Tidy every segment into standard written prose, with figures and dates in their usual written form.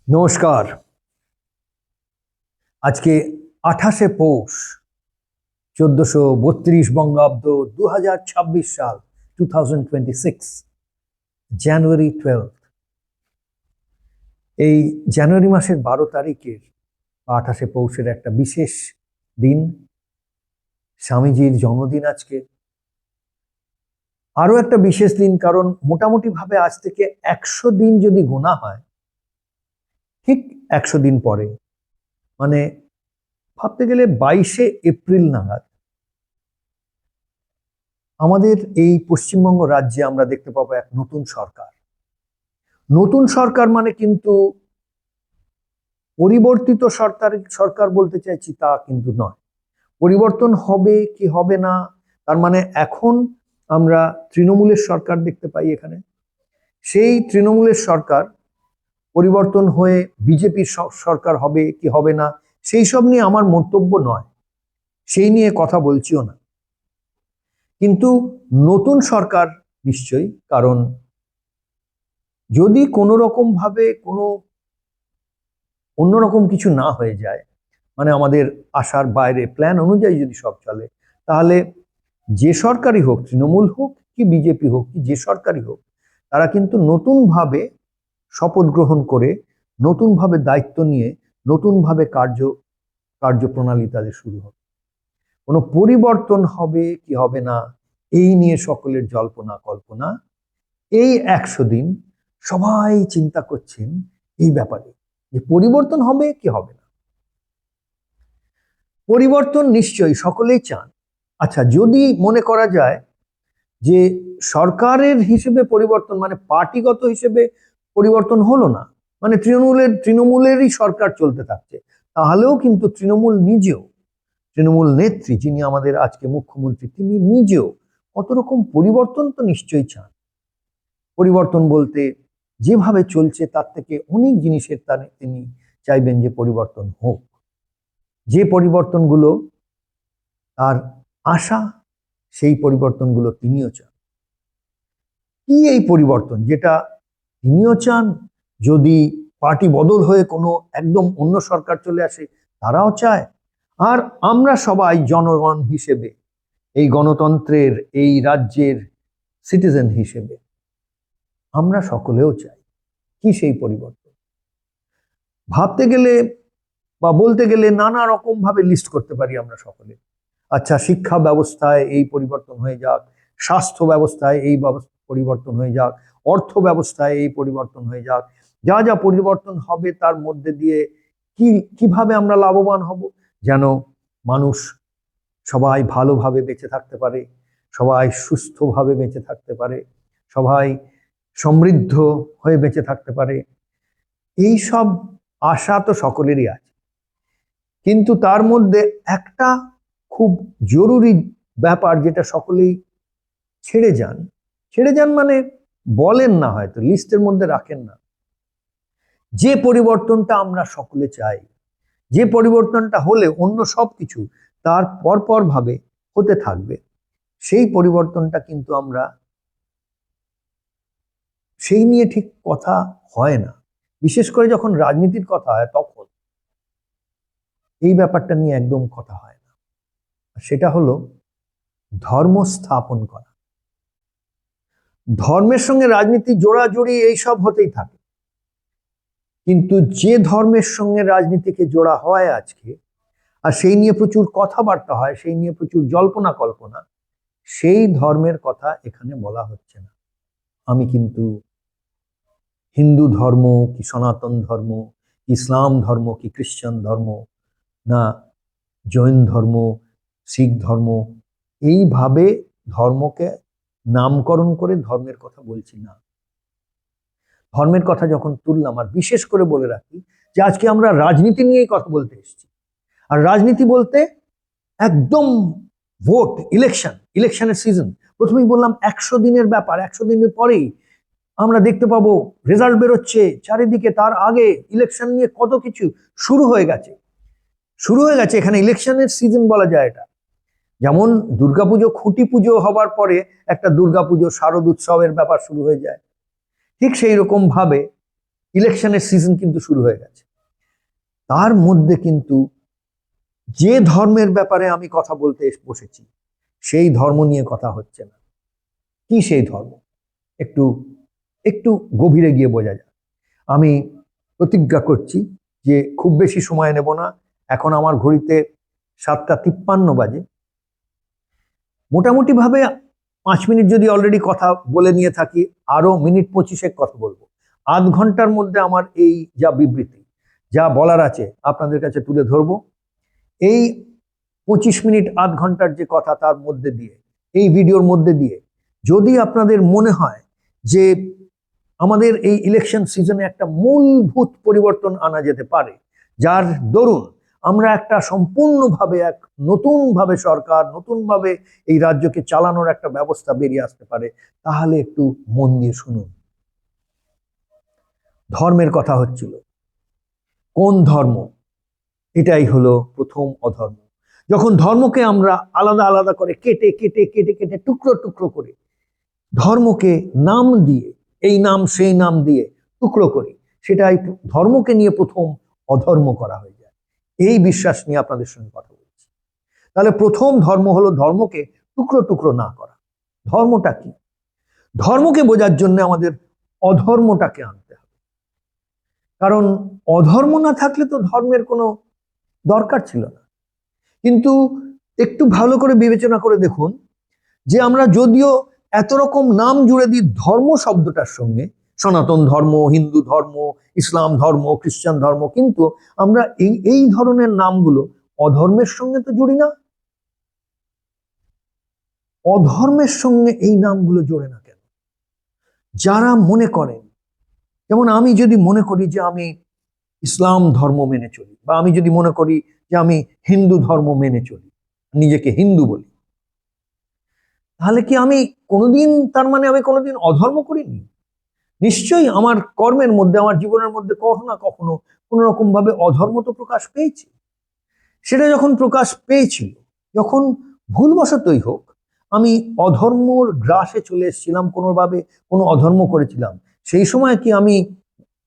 নমস্কার। আজকে 28শে পৌষ 1432 বঙ্গাব্দ 2026 সাল 2026 জানুয়ারি 12। এই জানুয়ারি মাসের 12 তারিখের 28শে পৌষের একটা বিশেষ দিন, স্বামীজির জন্মদিন আজকে। আরো একটা বিশেষ দিন, কারণ মোটামুটি ভাবে আজ থেকে 100 দিন যদি গোনা হয়, ঠিক 100 দিন পরে, মানে ভাবতে গেলে 22শে এপ্রিল নাগাদ আমাদের এই পশ্চিমবঙ্গ রাজ্যে আমরা দেখতে পাবো এক নতুন সরকার। নতুন সরকার মানে কিন্তু পরিবর্তিত সরকার বলতে চাইছি তা কিন্তু নয়। পরিবর্তন হবে কি হবে না, তার মানে এখন আমরা তৃণমূলের সরকার দেখতে পাই এখানে। সেই তৃণমূলের সরকার পরিবর্তন হয়ে বিজেপির সরকার হবে কি হবে না, সেই সব নিয়ে আমার মন্তব্য নয়, সেই নিয়ে কথা বলছিও না। কিন্তু নতুন সরকার নিশ্চয়ই, কারণ যদি কোনো রকম ভাবে কোনো অন্যরকম কিছু না হয়ে যায়, মানে আমাদের আশার বাইরে প্ল্যান অনুযায়ী যদি সব চলে, তাহলে যে সরকারই হোক, তৃণমূল হোক কি বিজেপি হোক কি যে সরকারই হোক, তারা কিন্তু নতুনভাবে শপথ গ্রহণ করে, নতুনভাবে দায়িত্ব নিয়ে, নতুনভাবে কার্যপ্রণালী তাদের শুরু হবে। কোনো পরিবর্তন হবে কি হবে না এই নিয়ে সকলের জল্পনা কল্পনা। এই 100 দিন সবাই চিন্তা করছেন এই ব্যাপারে যে পরিবর্তন হবে কি হবে না। পরিবর্তন নিশ্চয়ই সকলেই চান। আচ্ছা, যদি মনে করা যায় যে সরকারের হিসেবে পরিবর্তন, মানে পার্টিগত হিসেবে পরিবর্তন হলো না, মানে তৃণমূলেরই সরকার চলতে থাকছে, তাহলেও কিন্তু তৃণমূল নেত্রী যিনি আমাদের আজকে মুখ্যমন্ত্রী, তিনি নিজেও কত রকম পরিবর্তন তো নিশ্চয়ই চান। পরিবর্তন বলতে যেভাবে চলছে তার থেকে অনেক জিনিসের তিনি চাইবেন যে পরিবর্তন হোক। যে পরিবর্তনগুলো তার আশা, সেই পরিবর্তনগুলো তিনিও চান। কি এই পরিবর্তন যেটা তিনিও চান? যদি পার্টি বদল হয়ে কোনো একদম অন্য সরকার চলে আসে, তারাও চায়। আর আমরা সবাই জনগণ হিসেবে, এই গণতন্ত্রের এই রাজ্যের সিটিজেন হিসেবে আমরা সকলেও চাই। কি সেই পরিবর্তন? ভাবতে গেলে বা বলতে গেলে নানা রকম ভাবে লিস্ট করতে পারি আমরা সকলে। আচ্ছা, শিক্ষা ব্যবস্থায় এই পরিবর্তন হয়ে যাক, স্বাস্থ্য ব্যবস্থায় এই পরিবর্তন হয়ে যাক, অর্থ ব্যবস্থায় এই পরিবর্তন হয়ে যাক, যা যা পরিবর্তন হবে তার মধ্যে দিয়ে কিভাবে আমরা লাভবান হব, যেন মানুষ সবাই ভালোভাবে বেঁচে থাকতে পারে, সবাই সুস্থভাবে বেঁচে থাকতে পারে, সবাই সমৃদ্ধ হয়ে বেঁচে থাকতে পারে। এই সব আশা তো সকলেরই আছে, কিন্তু তার মধ্যে একটা খুব জরুরি ব্যাপার যেটা সকলেই ছেড়ে যান মানে বলেন না, হয়তো লিস্টের মধ্যে রাখেন না। যে পরিবর্তনটা আমরা সকলে চাই, যে পরিবর্তনটা হলে অন্য সব কিছু তার পরপর ভাবে হতে থাকবে, সেই পরিবর্তনটা কিন্তু আমরা সেই নিয়ে ঠিক কথা হয় না। বিশেষ করে যখন রাজনীতির কথা হয়, তখন এই ব্যাপারটা নিয়ে একদম কথা হয় না। সেটা হলো ধর্ম স্থাপন করা। ধর্মের সঙ্গে রাজনীতি জোড়াজড়ি এইসব হতেই থাকে, কিন্তু যে ধর্মের সঙ্গে রাজনীতিকে জোড়া হয় আজকে, আর সেই নিয়ে প্রচুর কথাবার্তা হয়, সেই নিয়ে প্রচুর জল্পনা কল্পনা, সেই ধর্মের কথা এখানে বলা হচ্ছে না। আমি কিন্তু হিন্দু ধর্ম কি সনাতন ধর্ম, ইসলাম ধর্ম কি খ্রিস্টান ধর্ম, না জৈন ধর্ম, শিখ ধর্ম, এইভাবে ধর্মকে নামকরণ করে ধর্মের কথা বলছি না। ধর্মের কথা যখন তুললাম, আর বিশেষ করে বলে রাখি যে আজকে আমরা রাজনীতি নিয়েই কথা বলতে এসেছি। আর রাজনীতি বলতে একদম ভোট, ইলেকশনের সিজন। প্রথমেই বললাম 100 দিনের ব্যাপার, 100 দিনের পরেই আমরা দেখতে পাবো রেজাল্ট বেরোচ্ছে চারিদিকে। তার আগে ইলেকশন নিয়ে কত কিছু শুরু হয়ে গেছে। এখানে ইলেকশনের সিজন বলা যায় এটা। যেমন দুর্গাপুজো, খুঁটি পুজো হবার পরে একটা দুর্গাপুজো শারদ উৎসবের ব্যাপার শুরু হয়ে যায়, ঠিক সেই রকম ভাবে ইলেকশনের সিজন কিন্তু শুরু হয়ে গেছে। তার মধ্যে কিন্তু যে ধর্মের ব্যাপারে আমি কথা বলতে বসেছি সেই ধর্ম নিয়ে কথা হচ্ছে না। কি সেই ধর্ম? একটু একটু গভীরে গিয়ে বোঝা যায়। আমি প্রতিজ্ঞা করছি যে খুব বেশি সময় নেব না। এখন আমার ঘড়িতে 7:53 বাজে। মোটামুটি ভাবে 5 মিনিট যদি অলরেডি কথা বলে নিয়ে থাকি, আরো মিনিট 25 কথা বলবো। আধ ঘন্টার মধ্যে আমার এই যা বিবৃতি, যা বলার আছে আপনাদের কাছে তুলে ধরবো। এই 25 মিনিট আধ ঘন্টার যে কথা, তার মধ্যে দিয়ে, এই ভিডিওর মধ্যে দিয়ে যদি আপনাদের মনে হয় যে আমাদের এই ইলেকশন সিজনে একটা মূলভূত পরিবর্তন আনা যেতে পারে, যার দরুন আমরা একটা সম্পূর্ণভাবে এক নতুনভাবে সরকার, নতুনভাবে এই রাজ্যকে চালানোর একটা ব্যবস্থা বেরিয়ে আসতে পারে, তাহলে একটু মন দিয়ে শুনুন। ধর্মের কথা হচ্ছিল। কোন ধর্ম? এটাই হলো প্রথম অধর্ম। যখন ধর্মকে আমরা আলাদা আলাদা করে কেটে কেটে কেটে কেটে টুকরো টুকরো করে ধর্মকে নাম দিয়ে, এই নাম সেই নাম দিয়ে টুকরো করি, সেটাই ধর্মকে নিয়ে প্রথম অধর্ম করা হয়ে যায়। এই বিশ্বাস নিয়ে আপনাদের সঙ্গে কথা বলছি। তাহলে প্রথম ধর্ম হলো ধর্মকে টুকরো টুকরো না করা। ধর্মটা কি? ধর্মকে বোঝার জন্য আমাদের অধর্মটাকে আনতে হবে। কারণ অধর্ম না থাকলে তো ধর্মের কোনো দরকার ছিল না। কিন্তু একটু ভালো করে বিবেচনা করে দেখুন যে আমরা যদিও এত রকম নাম জুড়ে দিই ধর্ম শব্দটার সঙ্গে, সনাতন ধর্ম, হিন্দু ধর্ম, ইসলাম ধর্ম, খ্রিস্টান ধর্ম, কিন্তু আমরা এই ধরনের নামগুলো অধর্মের সঙ্গে তো জুড়ি না। অধর্মের সঙ্গে এই নামগুলো জোড়ে না কেন? যারা মনে করেন, যেমন আমি যদি মনে করি যে আমি ইসলাম ধর্ম মেনে চলি, বা আমি যদি মনে করি যে আমি হিন্দু ধর্ম মেনে চলি, নিজেকে হিন্দু বলি, তাহলে কি আমি কোনোদিন, তার মানে আমি কোনোদিন অধর্ম করিনি? নিশ্চয়ই আমার কর্মের মধ্যে, আমার জীবনের মধ্যে কখনো না কখনো কোনো রকম ভাবে অধর্ম তো প্রকাশ পেয়েছে। সেটা যখন প্রকাশ পেয়েছিল, যখন ভুলবশতই হোক আমি অধর্মর গ্রাসে চলে এসেছিলাম, কোনোভাবে কোনো অধর্ম করেছিলাম, সেই সময় কি আমি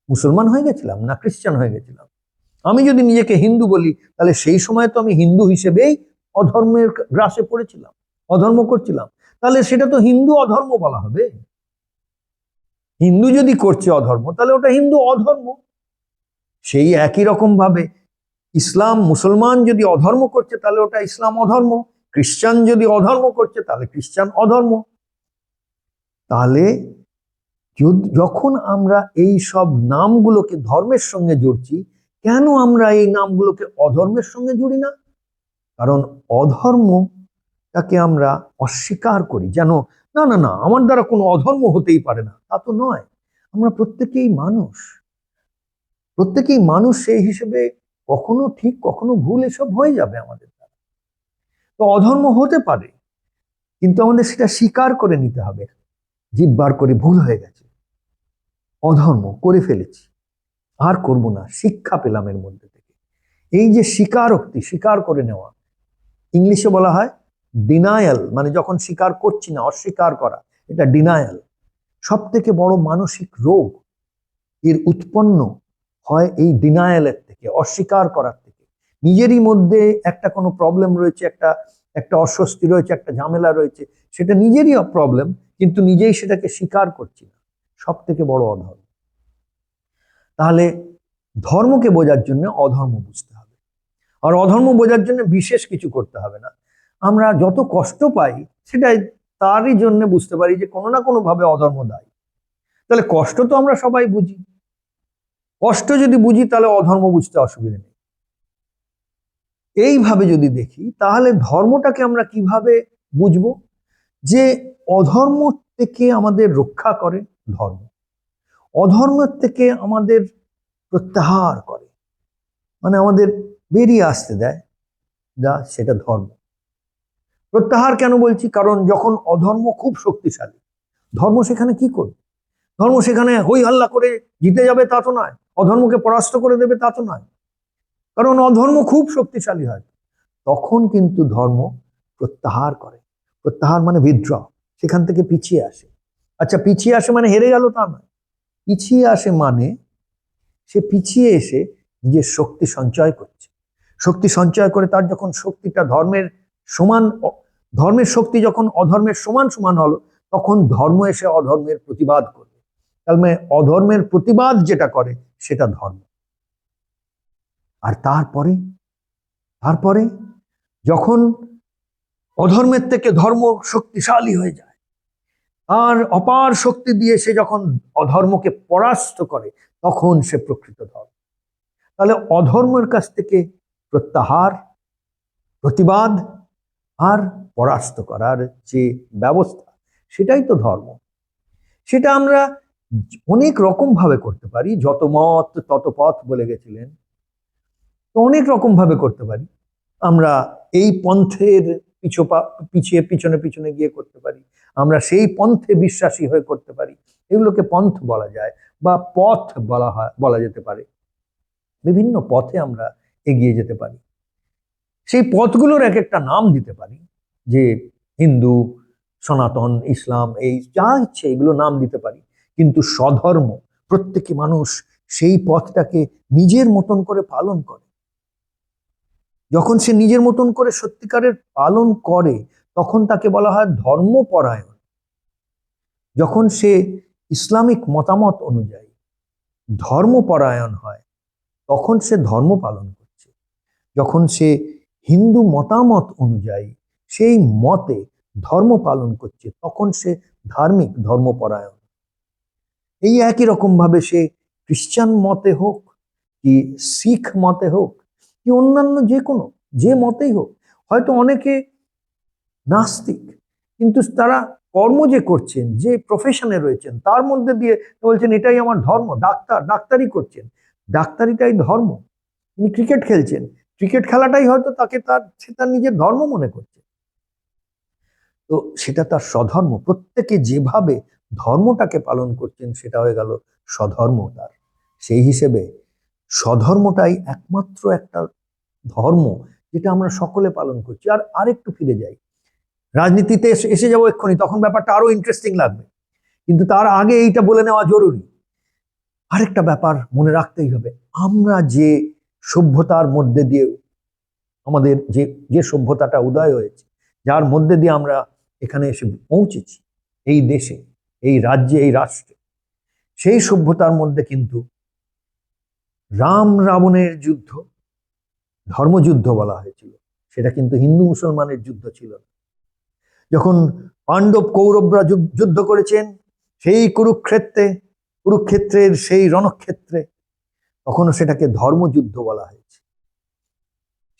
মুসলমান হয়ে গেছিলাম না খ্রিস্টান হয়ে গেছিলাম? আমি যদি নিজেকে হিন্দু বলি, তাহলে সেই সময় তো আমি হিন্দু হিসেবেই অধর্মের গ্রাসে পড়েছিলাম, অধর্ম করছিলাম। তাহলে সেটা তো হিন্দু অধর্ম বলা হবে। হিন্দু যদি করছে অধর্ম, তাহলে ওটা হিন্দু অধর্ম। সেই একই রকম ভাবে ইসলাম, মুসলমান যদি অধর্ম করছে, তাহলে ওটা ইসলাম অধর্ম। খ্রিস্টান যদি অধর্ম করছে, তাহলে খ্রিস্টান অধর্ম। তাহলে যখন আমরা এই সব নামগুলোকে ধর্মের সঙ্গে জুড়ছি, কেন আমরা এই নামগুলোকে অধর্মের সঙ্গে জুড়ি না? কারণ অধর্মটাকে আমরা অস্বীকার করি, যেন না না না, আমার দ্বারা কোনো অধর্ম হতেই পারে না। তা তো নয়। আমরা প্রত্যেকেই মানুষ, প্রত্যেকেই মানুষ, সেই হিসেবে কখনো ঠিক কখনো ভুল এসব হয়ে যাবে আমাদের দ্বারা। তো অধর্ম হতে পারে, কিন্তু আমাদের সেটা স্বীকার করে নিতে হবে। জিভ বার করে ভুল হয়ে গেছে, অধর্ম করে ফেলেছি, আর করব না, শিক্ষা পেলাম এর মধ্যে থেকে। এই যে স্বীকারোক্তি, স্বীকার করে নেওয়া, ইংলিশে বলা হয় ডিনায়াল, মানে যখন স্বীকার করছি না, অস্বীকার করা, এটা ডিনায়াল। সব থেকে বড় মানসিক রোগ এর উৎপন্ন হয় এই ডিনায়ালের থেকে, অস্বীকার করার থেকে। নিজেরই মধ্যে একটা কোনো প্রবলেম রয়েছে, একটা অস্বস্তি রয়েছে, একটা ঝামেলা রয়েছে, সেটা নিজেরই প্রবলেম, কিন্তু নিজেই সেটাকে স্বীকার করছি না। সব থেকে বড় অধর্ম। তাহলে ধর্মকে বোঝার জন্য অধর্ম বুঝতে হবে। আর অধর্ম বোঝার জন্য বিশেষ কিছু করতে হবে না। আমরা যত কষ্ট পাই, সেটাই তারই জন্য বুঝতে পারি যে কোনো না কোনো ভাবে অধর্ম দায়ী। তাহলে কষ্ট তো আমরা সবাই বুঝি। কষ্ট যদি বুঝি, তাহলে অধর্ম বুঝতে অসুবিধা নেই। এইভাবে যদি দেখি, তাহলে ধর্মটাকে আমরা কিভাবে বুঝবো? যে অধর্ম থেকে আমাদের রক্ষা করে ধর্ম, অধর্মের থেকে আমাদের প্রত্যাহার করে, মানে আমাদের বেরিয়ে আসতে দেয়, যা সেটা ধর্ম। প্রত্যাহার কেন বলছি? কারণ যখন অধর্ম খুব শক্তিশালী, ধর্ম সেখানে কি করবে? ধর্ম সেখানে হই হাল্লা করে জিতে যাবে তা তো নয়, অধর্মকে পরাস্ত করে দেবে তা তো নয়। কারণ অধর্ম খুব শক্তিশালী হয়, তখন কিন্তু ধর্ম প্রত্যাহার করে। প্রত্যাহার মানে উইথড্র, সেখান থেকে পিছিয়ে আসে। আচ্ছা, পিছিয়ে আসে মানে হেরে গেল তা নয়। পিছিয়ে আসে মানে সে পিছিয়ে এসে নিজের শক্তি সঞ্চয় করছে। শক্তি সঞ্চয় করে তার যখন শক্তিটা ধর্মের শক্তি যখন অধর্মের সমান সমান হলো, তখন ধর্ম এসে অধর্মের প্রতিবাদ করবে। তার মানে অধর্মের প্রতিবাদ যেটা করে সেটা ধর্ম। আর তারপরে যখন অধর্মের থেকে ধর্ম শক্তিশালী হয়ে যায়, আর অপার শক্তি দিয়ে সে যখন অধর্মকে পরাস্ত করে, তখন সে প্রকৃত ধর্ম। তাহলে অধর্মের কাছ থেকে প্রত্যাহার, প্রতিবাদ আর পরাস্ত করার যে ব্যবস্থা, সেটাই তো ধর্ম। সেটা আমরা অনেক রকম ভাবে করতে পারি। যত মত তত পথ বলে গেছিলেন, তো অনেক রকম ভাবে করতে পারি। আমরা এই পন্থের পিছনে পিছনে গিয়ে করতে পারি, আমরা সেই পন্থে বিশ্বাসী হয়ে করতে পারি। এগুলোকে পন্থ বলা যায় বা পথ বলা যেতে পারে। বিভিন্ন পথে আমরা এগিয়ে যেতে পারি। সেই পথগুলোর এক একটা নাম দিতে পারি, যে হিন্দু, সনাতন, ইসলাম, এই যা ইচ্ছে এগুলো নাম দিতে পারি। কিন্তু স্বধর্ম, প্রত্যেকে মানুষ সেই পথটাকে নিজের মতন করে পালন করে। যখন সে নিজের মতন করে সত্যিকারের পালন করে, তখন তাকে বলা হয় ধর্মপরায়ণ। যখন সে ইসলামিক মতামত অনুযায়ী ধর্মপরায়ণ হয়, তখন সে ধর্ম পালন করছে। যখন সে হিন্দু মতামত অনুযায়ী সেই মতে ধর্ম পালন করছে, তখন সে ধার্মিক, ধর্মপরায়ণ। এই একই রকম ভাবে সে খ্রিস্টান মতে হোক, কি শিখ মতে হোক, কি অন্যান্য যে মতেই হোক। হয়তো অনেকে নাস্তিক, কিন্তু তারা কর্ম যে করছেন, যে প্রফেশনে রয়েছেন, তার মধ্যে দিয়ে বলছেন এটাই আমার ধর্ম। ডাক্তারি করছেন, ডাক্তারিটাই ধর্ম। তিনি ক্রিকেট খেলছেন, ক্রিকেট খেলাটাই হয়তো সে তার নিজের ধর্ম মনে করছে। তো সেটা তার স্বধর্ম। প্রত্যেকে যেভাবে ধর্মটাকে পালন করছেন, সেটা হয়ে গেল স্বধর্ম তার। সেই হিসেবে স্বধর্মটাই একমাত্র একটা ধর্ম যেটা আমরা সকলে পালন করছি। আর আরেকটু ফিরে যাই, রাজনীতিতে এসে যাবো এক্ষুনি, তখন ব্যাপারটা আরো ইন্টারেস্টিং লাগবে। কিন্তু তার আগে এইটা বলে নেওয়া জরুরি। আরেকটা ব্যাপার মনে রাখতেই হবে, আমরা যে সভ্যতার মধ্যে দিয়ে, আমাদের যে সভ্যতাটা উদয় হয়েছে, যার মধ্যে দিয়ে আমরা এখানে এসে পৌঁছেছি, এই দেশে, এই রাজ্যে, এই রাষ্ট্রে, সেই সভ্যতার মধ্যে কিন্তু রাম রাবণের যুদ্ধ, ধর্মযুদ্ধ বলা হয়েছিল, সেটা কিন্তু হিন্দু মুসলমানের যুদ্ধ ছিল না। যখন পাণ্ডব কৌরবরা যুদ্ধ করেছেন সেই কুরুক্ষেত্রের সেই রণক্ষেত্রে, তখনও সেটাকে ধর্মযুদ্ধ বলা হয়েছে।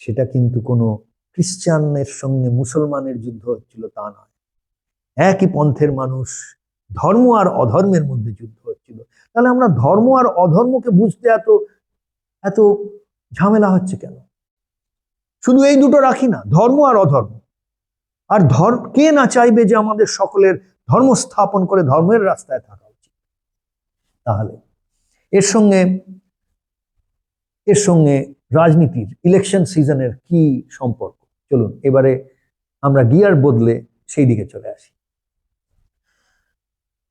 সেটা কিন্তু কোনো খ্রিস্টানের সঙ্গে মুসলমানের যুদ্ধ হচ্ছিল তা নয়। একই পন্থের মানুষ, ধর্ম আর অধর্মের মধ্যে যুদ্ধ হচ্ছিল। তাহলে আমরা ধর্ম আর অধর্মকে বুঝতে এত ঝামেলা হচ্ছে কেন? শুধু এই দুটো রাখি না, ধর্ম আর অধর্ম। আর কে না চাইবে যে আমাদের সকলের ধর্ম স্থাপন করে ধর্মের রাস্তায় থাকা উচিত? তাহলে এর সঙ্গে রাজনীতির, ইলেকশন সিজনের কি সম্পর্ক? চলুন এবারে আমরা গিয়ার বদলে সেই দিকে চলে আসি।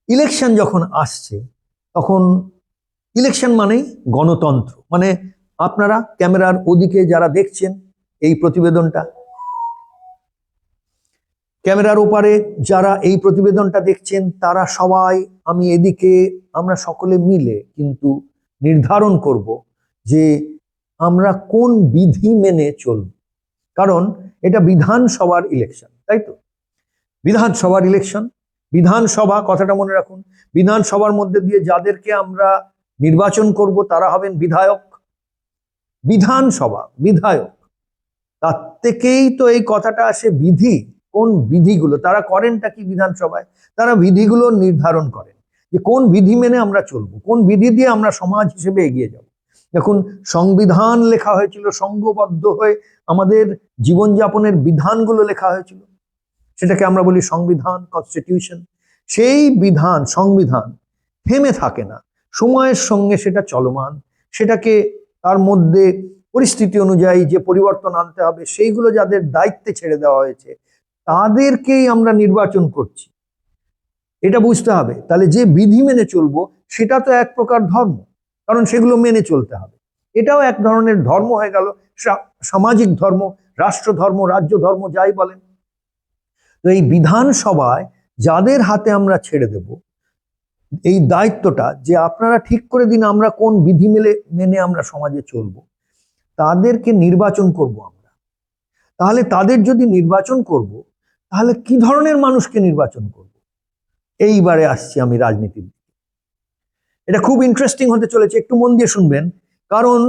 ইলেকশন যখন আসছে, তখন ইলেকশন মানেই গণতন্ত্র। মানে আপনারা ক্যামেরার ওদিকে যারা দেখছেন এই প্রতিবেদনটা, ক্যামেরার ওপারে যারা এই প্রতিবেদনটা দেখছেন, তারা সবাই, আমি এদিকে, আমরা সকলে মিলে কিন্তু নির্ধারণ করব যে আমরা কোন বিধি মেনে চলব। কারণ এটা বিধানসভার ইলেকশন, তাই তো? বিধানসভার ইলেকশন, বিধানসভা কথাটা মনে রাখুন। বিধানসভার মধ্যে দিয়ে যাদেরকে আমরা নির্বাচন করব তারা হবেন বিধায়ক। বিধানসভা, বিধায়ক, তার থেকেই তো এই কথাটা আসে বিধি। কোন বিধিগুলো তারা করেনটা কি বিধানসভায়? তারা বিধিগুলো নির্ধারণ করেন যে কোন বিধি মেনে আমরা চলবো, কোন বিধি দিয়ে আমরা সমাজ হিসেবে এগিয়ে যাব। দেখুন, সংবিধান লেখা হয়েছিল সংঘবদ্ধ হয়ে, আমাদের জীবনযাপনের বিধানগুলো লেখা হয়েছিল, সেটাকে আমরা বলি সংবিধান, কনস্টিটিউশন। সেই সংবিধান থেমে থাকে না, সময়ের সঙ্গে সেটা চলমান। সেটাকে তার মধ্যে পরিস্থিতি অনুযায়ী যে পরিবর্তন আনতে হবে, সেইগুলো যাদের দায়িত্বে ছেড়ে দেওয়া হয়েছে, তাদেরকেই আমরা নির্বাচন করছি। এটা বুঝতে হবে। তাহলে যে বিধি মেনে চলবো সেটা তো এক প্রকার ধর্ম। কারণ সেগুলো মেনে চলতে হবে। এটাও এক ধরনের ধর্ম হয়ে গেল, সামাজিক ধর্ম, রাষ্ট্র ধর্ম, রাজ্য ধর্ম, যাই বলেন। তো এই বিধানসভায় যাদের হাতে আমরা ছেড়ে দেব এই দায়িত্বটা, যে আপনারা ঠিক করে দিন আমরা কোন বিধি মেনে আমরা সমাজে চলবো, তাদেরকে নির্বাচন করব আমরা। তাহলে তাদের যদি নির্বাচন করব, তাহলে কি ধরনের মানুষকে নির্বাচন করব? এইবারে আসছি আমি রাজনীতির। এটা খুব ইন্টারেস্টিং হতে চলেছে, একটু মন দিয়ে শুনবেন। কারণ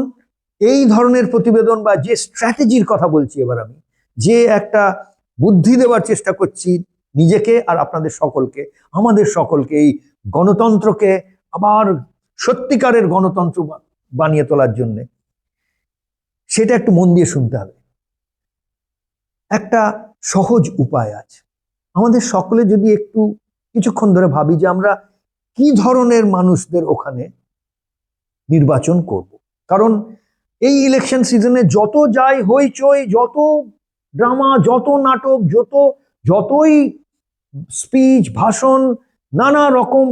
এই ধরনের প্রতিবেদন বা যে স্ট্র্যাটেজির কথা বলছি এবার আমি, যে একটা বুদ্ধি দেওয়ার চেষ্টা করছি নিজেকে আর আপনাদের সকলকে, আমাদের সকলকে, এই গণতন্ত্রকে আবার সত্যিকারের গণতন্ত্র বানিয়ে তোলার জন্য, সেটা একটু মন দিয়ে শুনতে হবে। একটা সহজ উপায় আছে। আমাদের সকলে যদি একটু কিছুক্ষণ ধরে ভাবি যে আমরা কি ধরনের মানুষদের ওখানে নির্বাচন করব। কারণ এই ইলেকশন সিজনে যত যাই হইচই, যত ড্রামা, যত নাটক, যতই স্পিচ, ভাষণ, নানা রকম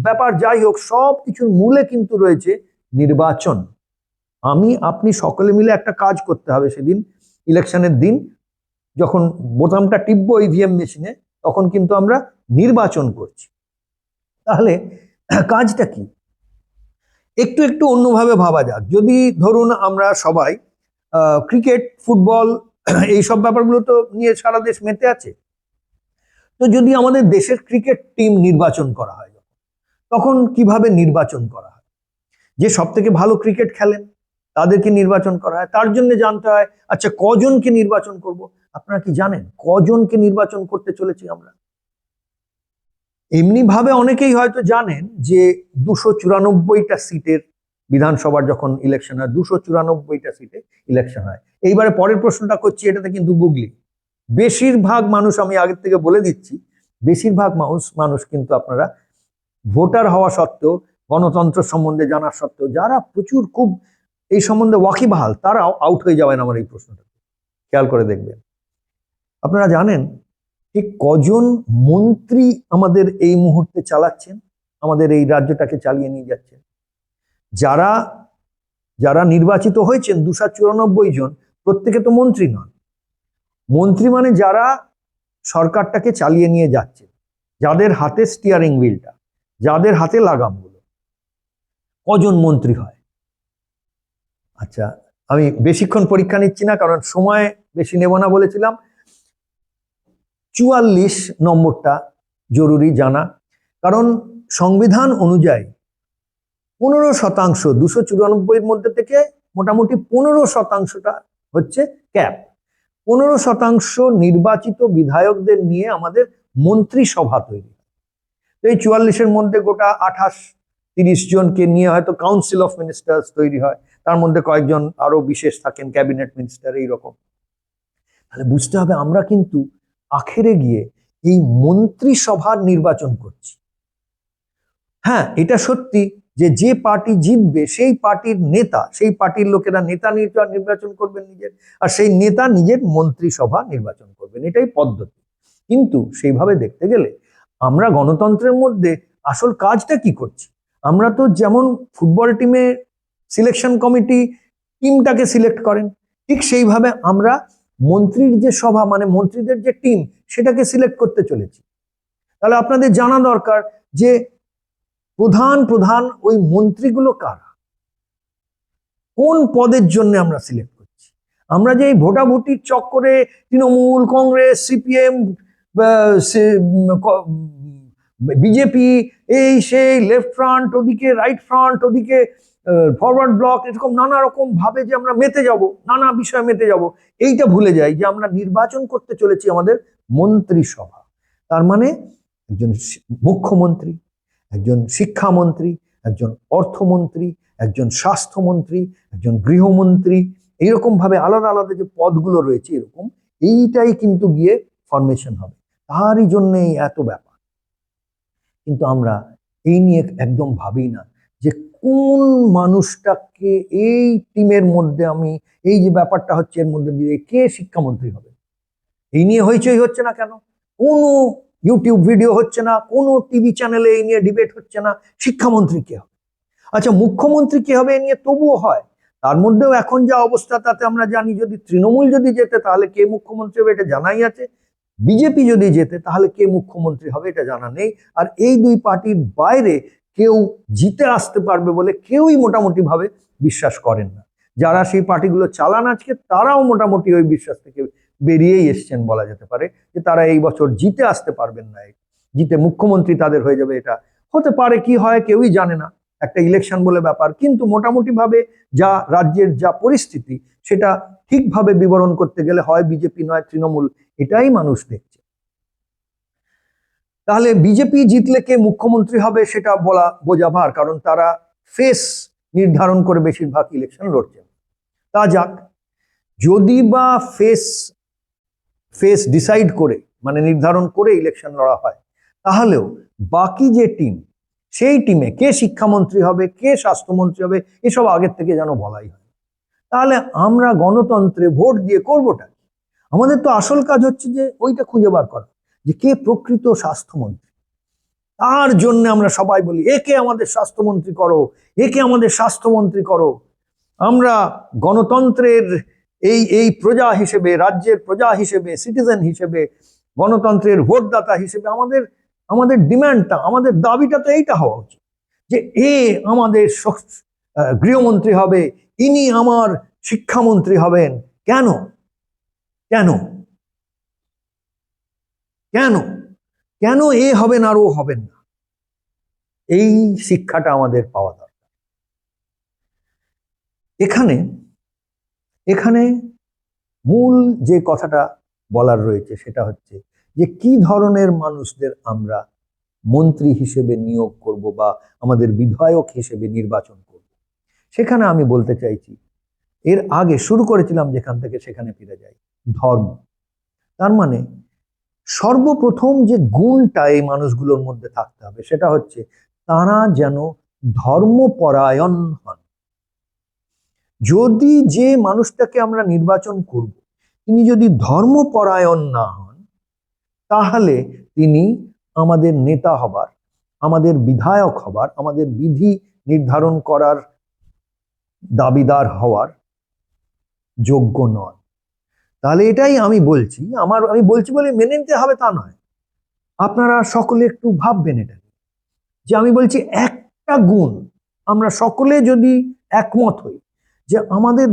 ব্যাপার যাই হোক, সব কিছুর মূলে কিন্তু রয়েছে নির্বাচন। আপনি সকলে মিলে একটা কাজ করতে হবে সেদিন, ইলেকশনের দিন যখন বোতামটা টিপবো ইভিএম মেশিনে, তখন কিন্তু আমরা নির্বাচন করছি। তাহলে কাজটা কি? একটু একটু অন্যভাবে ভাবা যাক। যদি ধরুন আমরা সবাই ক্রিকেট, ফুটবল, এইসব ব্যাপারগুলো তো নিয়ে সারা দেশ মেতে আছে, তো যদি আমাদের দেশের ক্রিকেট টিম নির্বাচন করা হয়, তখন কিভাবে নির্বাচন করা হয়? যে সব থেকে ভালো ক্রিকেট খেলেন তাদেরকে নির্বাচন করা হয়। তার জন্য জানতে হয় আচ্ছা কজনকে নির্বাচন করব। আপনারা কি জানেন কজনকে নির্বাচন করতে চলেছি আমরা? এমনি ভাবে অনেকেই হয়তো জানেন যে 294টা সিটের বিধানসভার যখন ইলেকশন হয়, 294টা সিটে ইলেকশন হয়। এইবারে পরের প্রশ্নটা করছি, এটাতে কিন্তু গুগলি। বেশিরভাগ মানুষ, আমি আগের থেকে বলে দিচ্ছি, বেশিরভাগ মানুষ কিন্তু আপনারা ভোটার হওয়া সত্ত্বেও, গণতন্ত্র সম্বন্ধে জানার সত্ত্বেও, যারা প্রচুর খুব এই সম্বন্ধে ওয়াকিবহাল, তারাও আউট হয়ে যাবেন আমার এই প্রশ্নটা। খেয়াল করে দেখবেন। আপনারা জানেন ঠিক কজন মন্ত্রী আমাদের এই মুহূর্তে চালাচ্ছেন, আমাদের এই রাজ্যটাকে চালিয়ে নিয়ে যাচ্ছেন? যারা যারা নির্বাচিত হয়েছেন 294 জন, প্রত্যেকে তো মন্ত্রী নন। মন্ত্রী মানে যারা সরকারটাকে চালিয়ে নিয়ে যাচ্ছে, যাদের হাতে স্টিয়ারিং হুইলটা, যাদের হাতে লাগামগুলো, কজন মন্ত্রী হয়? আচ্ছা, আমি বেশিক্ষণ পরীক্ষা নিচ্ছি না, কারণ সময় বেশি নেব না বলেছিলাম। 44 নম্বরটা জরুরি জানা, কারণ সংবিধান অনুযায়ী 15%, 294-এর মধ্যে থেকে মোটামুটি 15%টা হচ্ছে ক্যাপ। 15% নির্বাচিত বিধায়কদের নিয়ে আমাদের মন্ত্রিসভা তৈরি হয়। তো এই 44-এর মধ্যে গোটা 28-30 জনকে নিয়ে হয়তো কাউন্সিল অফ মিনিস্টার্স তৈরি হয়, তার মধ্যে কয়েকজন আরো বিশেষ থাকেন, ক্যাবিনেট মিনিস্টার, এইরকম। তাহলে বুঝতে হবে আমরা কিন্তু আখেরে গিয়ে এই মন্ত্রিসভার নির্বাচন করছি। হ্যাঁ, এটা সত্যি যে পার্টি জিতবে সেই পার্টির নেতা, সেই পার্টির লোকেরা নেতা নির্বাচন করবেন নিজের, আর সেই নেতা নিজের মন্ত্রিসভা নির্বাচন করবেন, এটাই পদ্ধতি। কিন্তু সেইভাবে দেখতে গেলে আমরা গণতন্ত্রের মধ্যে আসল কাজটা কি করছি? আমরা তো যেমন ফুটবল টিমে সিলেকশন কমিটি টিমটাকে সিলেক্ট করেন, ঠিক সেইভাবে আমরা মন্ত্রীর যে সভা, মানে মন্ত্রীদের যে টিম, সেটাকে সিলেক্ট করতে চলেছি। তাহলে আপনাদের জানা দরকার যে প্রধান প্রধান ওই মন্ত্রীগুলো কারা, কোন পদের জন্য আমরা সিলেক্ট করছি। আমরা যে এই ভোটাভুটির চক্করে তৃণমূল, কংগ্রেস, সিপিএম, বিজেপি, এই সেই লেফট ফ্রন্ট, ওদিকে রাইট ফ্রন্ট, ওদিকে ফরওয়ার্ড ব্লক, এরকম নানা রকম ভাবে যে আমরা মেতে যাব, নানা বিষয়ে মেতে যাব, এইটা ভুলে যাই যে আমরা নির্বাচন করতে চলেছি আমাদের মন্ত্রিসভা। তার মানে একজন মুখ্যমন্ত্রী, একজন শিক্ষামন্ত্রী, একজন অর্থমন্ত্রী, একজন স্বাস্থ্যমন্ত্রী, একজন গৃহমন্ত্রী, এইরকম ভাবে আলাদা আলাদা যে পদগুলো রয়েছে, এরকম এইটাই কিন্তু গিয়ে ফরমেশন হবে। তারই জন্যই এত ব্যাপার। কিন্তু আমরা এই নিয়ে একদম ভাবি না যে কোন মানুষটাকে এই টিমের মধ্যে, আমি এই যে ব্যাপারটা হচ্ছে এর মধ্যে দিয়ে কে শিক্ষামন্ত্রী হবে, এই নিয়ে হইচই হচ্ছে না কেন? কোনো ইউটিউব ভিডিও হচ্ছে না, কোনো টিভি চ্যানেলে এই নিয়ে ডিবেট হচ্ছে না, শিক্ষামন্ত্রী কে হবে? আচ্ছা, মুখ্যমন্ত্রী কে হবে এ নিয়ে তবুও হয়। তার মধ্যেও এখন যা অবস্থা তাতে আমরা জানি যদি তৃণমূল যদি যেতে তাহলে কে মুখ্যমন্ত্রী হবে এটা জানাই আছে, বিজেপি যদি যেতে তাহলে কে মুখ্যমন্ত্রী হবে এটা জানা নেই। আর এই দুই পার্টির বাইরে কেউ জিতে আসতে পারবে বলে কেউই মোটামুটি ভাবে বিশ্বাস করেন না। যারা সেই পার্টিগুলো চালান আজকে তারাও মোটামুটি ওই বিশ্বাস থেকে বেরিয়েই এসছেন বলা যেতে পারে, যে তারা এই বছর জিতে আসতে পারবেন না, জিতে মুখ্যমন্ত্রী তাদের হয়ে যাবে। এটা হতে পারে, কি হয় কেউই জানে না, একটা ইলেকশন বলে ব্যাপার। কিন্তু মোটামুটি ভাবে যা রাজ্যের যা পরিস্থিতি সেটা ঠিকভাবে বিবরণ করতে গেলে হয় বিজেপি নয় তৃণমূল, এটাই মানুষ দেখছে। তাহলে বিজেপি জিতলে কে মুখ্যমন্ত্রী হবে সেটা বলা বোঝা ভার, কারণ তারা ফেস নির্ধারণ করে বেশিরভাগ ইলেকশন লড়ছেন। তা যাক, যদি বা ফেস ডিসাইড করে মানে নির্ধারণ করে ইলেকশন লড়া হয়, তাহলেও বাকি যে টিম সেই টিমে কে শিক্ষামন্ত্রী হবে, কে স্বাস্থ্যমন্ত্রী হবে, এসব আগের থেকে যেন বলাই হয়। তাহলে আমরা গণতন্ত্রে ভোট দিয়ে করবোটা? আমাদের তো আসল কাজ হচ্ছে যে ওইটা খুঁজে বার করা, যে কে প্রকৃত স্বাস্থ্যমন্ত্রী। তার জন্য আমরা সবাই বলি একে আমাদের স্বাস্থ্যমন্ত্রী করো, একে আমাদের স্বাস্থ্যমন্ত্রী করো। আমরা গণতন্ত্রের এই প্রজা হিসেবে, রাজ্যের প্রজা হিসেবে, সিটিজেন হিসেবে, গণতন্ত্রের ভোটদাতা হিসেবে আমাদের ডিমান্ডটা, আমাদের দাবিটা তো এইটা হওয়া উচিত, যে এ আমাদের গৃহমন্ত্রী হবে, ইনি আমার শিক্ষামন্ত্রী হবেন। কেন কেন কেন কেন এ হবেন আর ও হবেন না? এই শিক্ষাটা আমাদের পাওয়া দরকার। এখানে এখানে মূল যে কথাটা বলার রয়েছে সেটা হচ্ছে যে কি ধরনের মানুষদের আমরা মন্ত্রী হিসেবে নিয়োগ করব বা আমাদের বিধায়ক হিসেবে নির্বাচন করব। সেখানে আমি বলতে চাইছি, এর আগে শুরু করেছিলাম যেখান থেকে সেখানে ফিরে যাই, ধর্ম। তার মানে সর্বপ্রথম যে গুণটা এই মানুষগুলোর মধ্যে থাকতে হবে সেটা হচ্ছে তারা যেন ধর্মপরায়ণ হন। যদি যে মানুষটাকে আমরা নির্বাচন করব তিনি যদি ধর্মপরায়ণ না হন, তাহলে তিনি আমাদের নেতা হবার, আমাদের বিধায়ক হবার, আমাদের বিধি নির্ধারণ করার দাবিদার হওয়ার যোগ্য নন। তাহলে এটাই আমি বলছি, আমি বলছি বলে মেনে নিতে হবে তা নয়। আপনারা সকলে একটু ভাববেন এটা, যে আমি বলছি একটা গুণ আমরা সকলে যদি একমত হই, যে আমাদের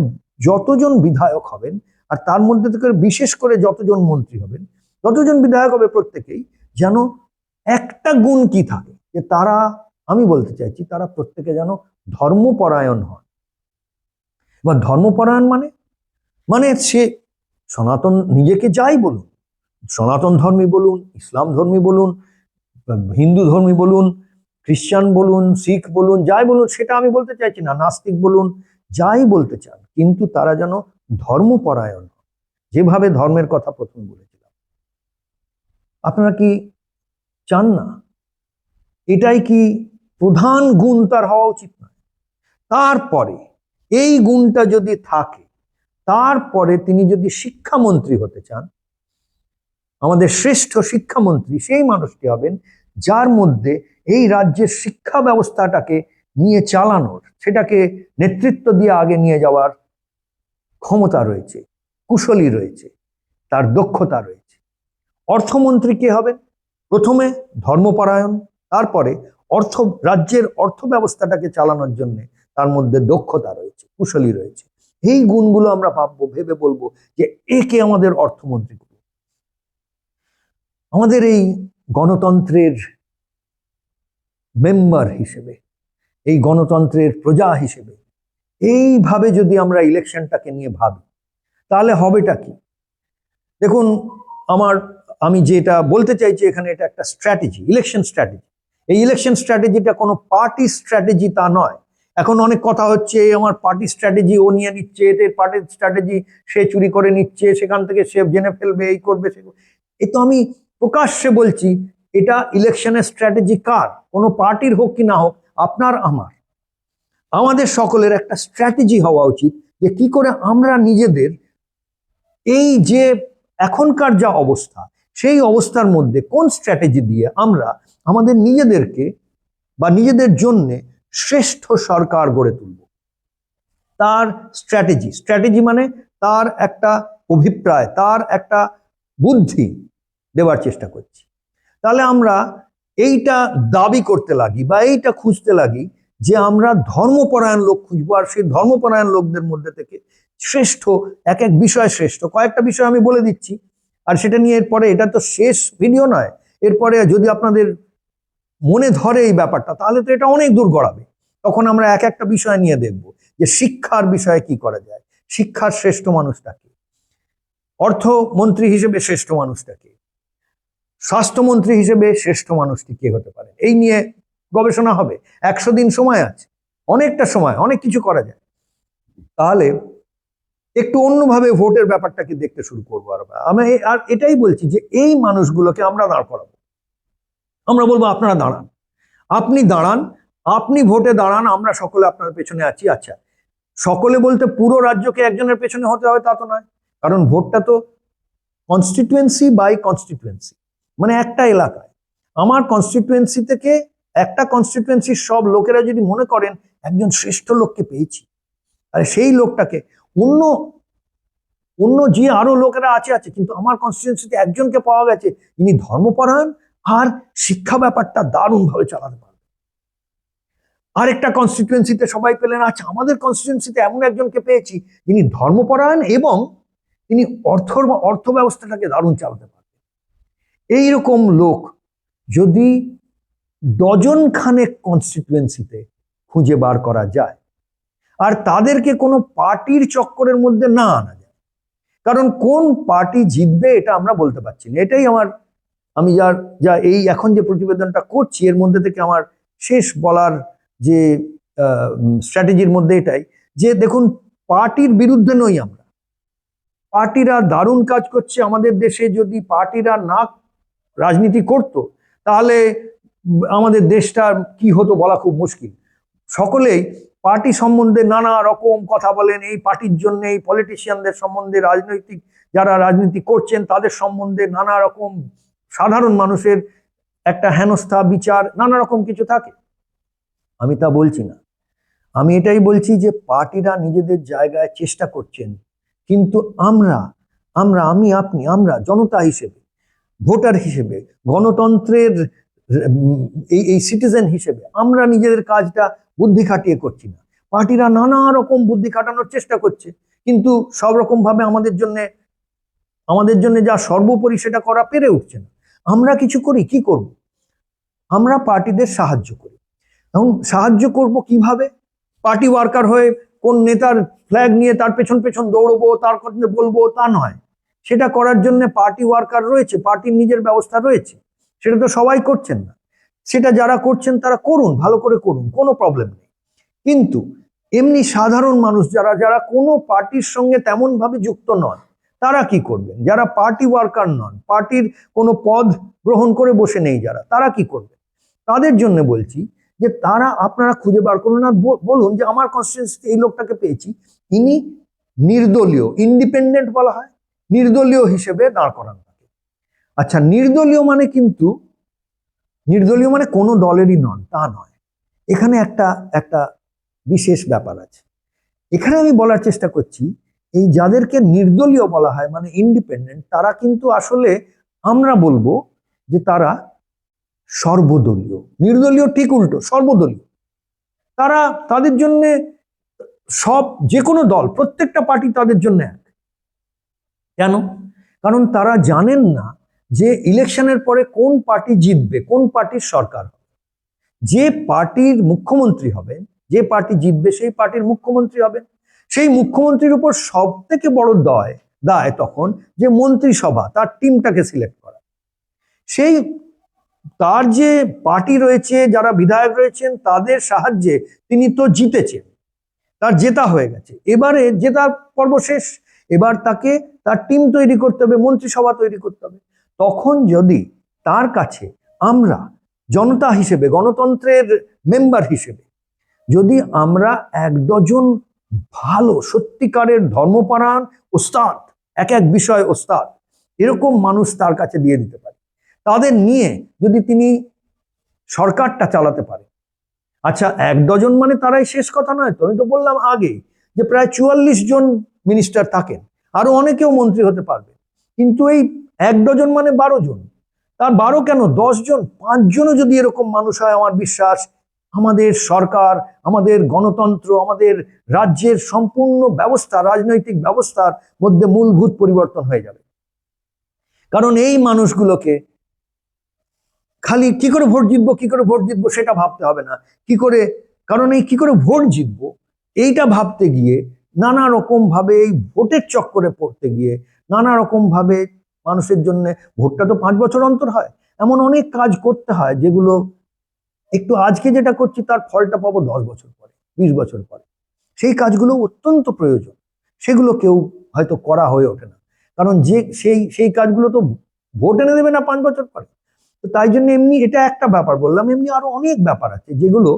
যতজন বিধায়ক হবেন আর তার মধ্যে থেকে বিশেষ করে যতজন মন্ত্রী হবেন, যতজন বিধায়ক হবে প্রত্যেকেই যেন একটা গুণ কি থাকে, যে তারা, আমি বলতে চাইছি তারা প্রত্যেকে যেন ধর্মপরায়ণ হন। এবার ধর্মপরায়ণ মানে সে সনাতন, নিজেকে যাই বলুন, সনাতন ধর্মী বলুন, ইসলাম ধর্মী বলুন, হিন্দু ধর্মী বলুন, খ্রিস্টান বলুন, শিখ বলুন, যাই বলুন, সেটা আমি বলতে চাইছি না, নাস্তিক বলুন, যাই বলতে চান, কিন্তু তারা যেন ধর্মপরায়ণ, যেভাবে ধর্মের কথা প্রথম বলেছিলাম। আপনারা কি চান না? এটাই কি প্রধান গুণ তার হওয়া উচিত নয়? তারপরে এই গুণটা যদি থাকে, তারপরে তিনি যদি শিক্ষামন্ত্রী হতে চান, আমাদের শ্রেষ্ঠ শিক্ষামন্ত্রী সেই মানুষটি হবেন যার মধ্যে এই রাজ্যের শিক্ষা ব্যবস্থাটাকে নিয়ে চালানোর, সেটাকে নেতৃত্ব দিয়ে আগে নিয়ে যাওয়ার ক্ষমতা রয়েছে, কুশলী রয়েছে, তার দক্ষতা রয়েছে। অর্থমন্ত্রী কে হবেন? প্রথমে ধর্মপরায়ণ, তারপরে রাজ্যের অর্থ ব্যবস্থাটাকে চালানোর জন্য তার মধ্যে দক্ষতা রয়েছে, কুশলী রয়েছে। এই গুণগুলো আমরা ভাববো, ভেবে বলবো যে একে আমাদের অর্থমন্ত্রী। আমাদের এই গণতন্ত্রের মেম্বার হিসেবে, এই গণতন্ত্রের প্রজা হিসেবে এইভাবে যদি আমরা ইলেকশনটাকে নিয়ে ভাবি, তাহলে হবেটা কি? দেখুন, আমি যেটা বলতে চাইছি এখানে, এটা একটা স্ট্র্যাটেজি, ইলেকশন স্ট্র্যাটেজি। এই ইলেকশন স্ট্র্যাটেজিটা কোনো পার্টি স্ট্র্যাটেজি তা নয়। এখন অনেক কথা হচ্ছে আমার পার্টি স্ট্র্যাটেজি ও নিয়ে নিচ্ছে, এর পার্টির স্ট্র্যাটেজি সে চুরি করে নিচ্ছে, সেখান থেকে সে জেনে ফেলবে, এই করবে, সে করবে। এ তো আমি প্রকাশ্যে বলছি, এটা ইলেকশনের স্ট্র্যাটেজি কার, কোনো পার্টির হোক কি না হোক, আপনার আমাদের সকলের একটা স্ট্র্যাটেজি হওয়া উচিত, যে কি করে আমরা নিজেদের এই যে এখনকার যা অবস্থা, সেই অবস্থার মধ্যে কোন স্ট্র্যাটেজি দিয়ে আমরা আমাদের নিজেদেরকে বা নিজেদের জন্য শ্রেষ্ঠ সরকার গড়ে তুলব। তার স্ট্র্যাটেজি মানে তার একটা অভিপ্রায়, তার একটা বুদ্ধি দেওয়ার চেষ্টা করছি। তাহলে আমরা এইটা দাবি করতে লাগি বা এইটা খুঁজতে লাগি যে আমরা ধর্মপরায়ণ লোক খুঁজবো, আর সেই ধর্মপরায়ণ লোকদের মধ্যে থেকে শ্রেষ্ঠ এক এক বিষয় শ্রেষ্ঠ। কয়েকটা বিষয় আমি বলে দিচ্ছি, আর সেটা নিয়ে এরপরে, এটা তো শেষ ভিডিও নয়, এরপরে যদি আপনাদের মনে ধরে এই ব্যাপারটা তাহলে তো এটা অনেক দূর গড়াবে। তখন আমরা এক একটা বিষয় নিয়ে দেখব যে শিক্ষার বিষয়ে কি করা যায়, শিক্ষার শ্রেষ্ঠ মানুষটাকে, অর্থমন্ত্রী হিসেবে শ্রেষ্ঠ মানুষটাকে, স্বাস্থ্যমন্ত্রী হিসেবে শ্রেষ্ঠ মানুষটি কে হতে পারে, এই নিয়ে গবেষণা হবে। 100 দিন সময় আছে, অনেকটা সময়, অনেক কিছু করা যায়। তাহলে একটু অন্যভাবে ভোটের ব্যাপারটাকে দেখতে শুরু করবো। আমি আর এটাই বলছি যে এই মানুষগুলোকে আমরা দাঁড় করাবো। আমরা বলবো আপনারা দাঁড়ান, আপনি দাঁড়ান, আপনি ভোটে দাঁড়ান, আমরা সকলে আপনার পেছনে আছি। আচ্ছা, সকলে বলতে পুরো রাজ্যকে একজনের পেছনে হতে হবে তা তো নয়, কারণ ভোটটা তো কনস্টিটুয়েন্সি বাই কনস্টিটুয়েন্সি, মানে একটা এলাকায়। আমার কনস্টিটুয়েন্সি থেকে একটা কনস্টিটুয়েন্সির সব লোকেরা যদি মনে করেন একজন শ্রেষ্ঠ লোককে পেয়েছি, আর সেই লোকটাকে অন্য অন্য যে আরো লোকেরা আছে কিন্তু আমার কনস্টিটুয়েন্সিতে একজনকে পাওয়া গেছে যিনি ধর্মপরায়ণ আর শিক্ষা ব্যাপারটা দারুণভাবে চালাতে পারবে। আরেকটা কনস্টিটুয়েন্সিতে সবাই পেলেন, আচ্ছা আমাদের কনস্টিটুয়েন্সিতে এমন একজনকে পেয়েছি যিনি ধর্মপরায়ণ এবং তিনি অর্থ ব্যবস্থাটাকে দারুণ চালাতে পারবেন। এইরকম লোক যদি ডজন খানেক কনস্টিটুয়েন্সিতে খুঁজে বার করা যায়, আর তাদেরকে কোনো পার্টির চক্করের মধ্যে না আনা যায়, কারণ কোন পার্টি জিতবে এটা আমরা বলতে পারছি না। এটাই আমি যা এই এখন যে প্রতিবেদনটা করছি এর মধ্যে থেকে আমার শেষ বলার যে স্ট্র্যাটেজির মধ্যে এটাই যে দেখুন, পার্টির বিরুদ্ধে নই আমরা, পার্টিরা দারুণ কাজ করছে আমাদের দেশে। যদি পার্টিরা না রাজনীতি করত তাহলে আমাদের দেশটা কি হতো বলা খুব মুশকিল। সকলেই পার্টি সম্বন্ধে নানা রকম কথা বলেন, এই পার্টির জন্য, এই পলিটিশিয়ানদের সম্বন্ধে, যারা রাজনীতি করছেন তাদের সম্বন্ধে নানা রকম সাধারণ মানুষের একটা হেনস্থা বিচার, নানা রকম কিছু থাকে। আমি তা বলছি না, আমি এটাই বলছি যে পার্টিরা নিজেদের জায়গায় চেষ্টা করছেন, কিন্তু আমরা জনতা হিসেবে, ভোটার হিসেবে, গণতন্ত্রের এই সিটিজেন হিসেবে আমরা নিজেদের কাজটা বুদ্ধি খাটিয়ে করছি না। পার্টিরা নানা রকম বুদ্ধি খাটানোর চেষ্টা করছে, কিন্তু সব রকম ভাবে আমাদের জন্য যা সর্বোপরি সেটা করা পেরে উঠছে না। আমরা কিছু করি, কি করব? আমরা পার্টিদের সাহায্য করি। এবং সাহায্য করব কিভাবে? পার্টি ওয়ার্কার হয়ে কোন নেতার ফ্ল্যাগ নিয়ে তার পেছন পেছন দৌড়বো, তার কথা বলবো, তা নয়। সেটা করার জন্য পার্টি ওয়ার্কার রয়েছে, পার্টির নিজের ব্যবস্থা রয়েছে। সেটা তো সবাই করছেন না, সেটা যারা করছেন তারা করুন, ভালো করে করুন, কোনো প্রবলেম নেই। কিন্তু এমনি সাধারণ মানুষ যারা কোনো পার্টির সঙ্গে তেমন ভাবে যুক্ত নন, তারা কি করবেন? যারা পার্টি ওয়ার্কার নন, পার্টির কোনো পদ গ্রহণ করে বসে নেই যারা, তারা কি করবেন? তাদের জন্য বলছি যে আপনারা খুঁজে বার করুন আর বলুন যে আমার কনস্টিটিউয়েন্সিতে এই লোকটাকে পেয়েছি, ইনি নির্দলীয়, ইন্ডিপেন্ডেন্ট বলা হয়, নির্দলীয় হিসেবে দাঁড় করান তাকে। আচ্ছা, নির্দলীয় মানে কোনো দলেরই নন তা নয়। এখানে একটা বিশেষ ব্যাপার আছে। এখানে আমি বলার চেষ্টা করছি, এই যাদেরকে নির্দলীয় বলা হয় মানে ইন্ডিপেন্ডেন্ট, তারা কিন্তু আসলে আমরা বলবো যে তারা সর্বদলীয়। নির্দলীয় ঠিক উল্টো, সর্বদলীয়। তাদের জন্য যে কোনো দল, প্রত্যেকটা পার্টি তাদের জন্য এক। কেন? কারণ তারা জানেন না যে ইলেকশনের পরে কোন পার্টি জিতবে, কোন পার্টির সরকার হবে। যে পার্টির মুখ্যমন্ত্রী হবেন, যে পার্টি জিতবে সেই পার্টির মুখ্যমন্ত্রী হবেন। সেই মুখ্যমন্ত্রীর উপর সব থেকে বড় দায় তখন যে মন্ত্রিসভা, তার টিমটাকে সিলেক্ট করা। তার যে পার্টি রয়েছে, যারা বিধায়ক রয়েছেন, তাদের সাহায্যে তিনি তো জিতেছেন, তার জেতা হয়ে গেছে, এবারে জেতার পর্ব শেষ। এবার তাকে তার টিম তৈরি করতে হবে, মন্ত্রিসভা তৈরি করতে হবে। তখন যদি তার কাছে আমরা জনতা হিসেবে, গণতন্ত্রের মেম্বার হিসেবে যদি আমরা এক ডজন ভালো সত্যিকারের ধর্মপরায়ণ ওস্তাদ, এক বিষয় ওস্তাদ, এরকম মানুষ তার কাছে দিয়ে দিতে পারি, তাদের নিয়ে যদি তিনি সরকারটা চালাতে পারে, আচ্ছা, 1 ডজন মানে তারাই শেষ কথা নয় তো। আমি তো বললাম আগে যে প্রায় 44 জন মিনিস্টার থাকেন, আরো অনেকেও মন্ত্রী হতে পারবে, কিন্তু এই 1 ডজন মানে 12 জন। তার 12 কেন, 10 জন, 5 জনও যদি এরকম মানুষ হয়, আমার বিশ্বাস আমাদের সরকার, আমাদের গণতন্ত্র, আমাদের রাজ্যের সম্পূর্ণ ব্যবস্থা, রাজনৈতিক ব্যবস্থার মধ্যে মূলভূত পরিবর্তন হয়ে যাবে। কারণ এই মানুষগুলোকে খালি কি করে ভোট জিতবো, কি করে ভোট জিতবো সেটা ভাবতে হবে না, কি করে, কারণ এই কি করে ভোট জিতবো এইটা ভাবতে গিয়ে নানা রকম ভাবে, এই ভোটের চক্করে পড়তে গিয়ে নানা রকম ভাবে মানুষের জন্য, ভোটটা তো 5 বছর অন্তর হয়, এমন অনেক কাজ করতে হয় যেগুলো একটু আজকে যেটা করছি তার ফলটা পাবো 10 বছর পরে, 20 বছর পরে। সেই কাজগুলো অত্যন্ত প্রয়োজন, সেগুলো কেউ হয়তো করা হয়ে ওঠে না, কারণ যে সেই কাজগুলো তো ভোট এনে দেবে না 5 বছর পরে। তো তাই জন্য এমনি এটা একটা ব্যাপার বললাম, এমনি আরো অনেক ব্যাপার আছে যেগুলো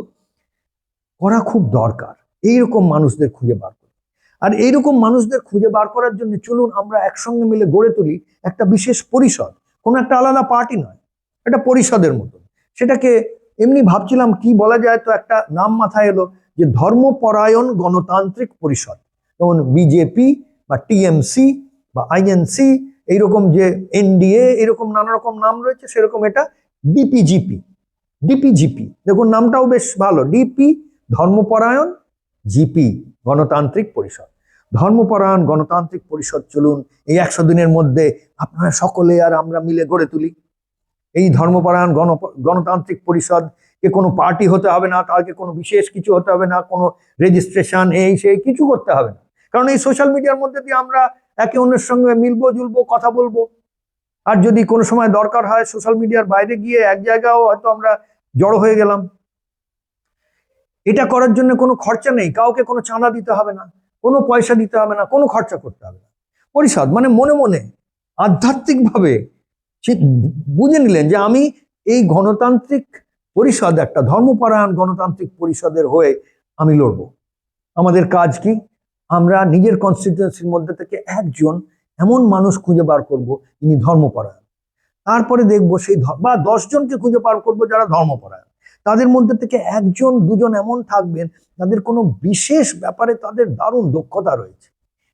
করা খুব দরকার, এইরকম মানুষদের খুঁজে বার করে। আর এইরকম মানুষদের খুঁজে বার করার জন্য চলুন আমরা একসঙ্গে মিলে গড়ে তুলি একটা বিশেষ পরিষদ, কোনো একটা আলাদা পার্টি নয়, একটা পরিষদের মতো। সেটাকে এমনি ভাবছিলাম কি বলা যায়, তো একটা নাম মাথায় এলো যে ধর্মপরায়ণ গণতান্ত্রিক পরিষদ, যেমন বিজেপি বা টিএমসি বা আইএনসি, এইরকম যে এনডিএ, এরকম নানা রকম নাম রয়েছে, সেরকম এটা ডিপিজিপি। ডিপিজিপি দেখুন নামটাও বেশ ভালো, ডিপি ধর্মপরায়ণ, জিপি গণতান্ত্রিক পরিষদ। ধর্মপরায়ণ গণতান্ত্রিক পরিষদ চলুন এই 100 দিনের মধ্যে আপনারা সকলে আর আমরা মিলে গড়ে তুলি। এই ধর্মপরায়ণ গণতান্ত্রিক পরিষদ কে কোনো পার্টি হতে হবে না, তাকে কোনো বিশেষ কিছু হতে হবে না, কোনো রেজিস্ট্রেশন এই সেই কিছু করতে হবে না, কারণ এই সোশ্যাল মিডিয়ার মধ্যে দিয়ে আমরা একে অন্যের সঙ্গে মিলবো, জুলবো, কথা বলবো। আর যদি কোনো সময় দরকার হয় সোশ্যাল মিডিয়ার বাইরে গিয়ে এক জায়গাও হয়তো আমরা জড়ো হয়ে গেলাম, এটা করার জন্য কোনো খরচা নেই, কাউকে কোনো চাঁদা দিতে হবে না, কোনো পয়সা দিতে হবে না, কোনো খরচা করতে হবে না। পরিষদ মানে মনে মনে আধ্যাত্মিকভাবে বুঝে নিলেন যে আমি এই গণতান্ত্রিক পরিষদ, একটা ধর্মপরায়ণ গণতান্ত্রিক পরিষদের হয়ে আমি লড়বো। আমাদের কাজ কি, আমরা নিজের কনস্টিটিউয়েন্সির মধ্যে থেকে একজন এমন মানুষ খুঁজে বার করব যিনি ধর্মপরায়ণ, তারপরে দেখবো সেই বা 10 জনকে খুঁজে বার করবো যারা ধর্মপরায়ণ, তাদের মধ্যে থেকে 1-2 জন এমন থাকবেন তাদের কোনো বিশেষ ব্যাপারে তাদের দারুণ দক্ষতা রয়েছে,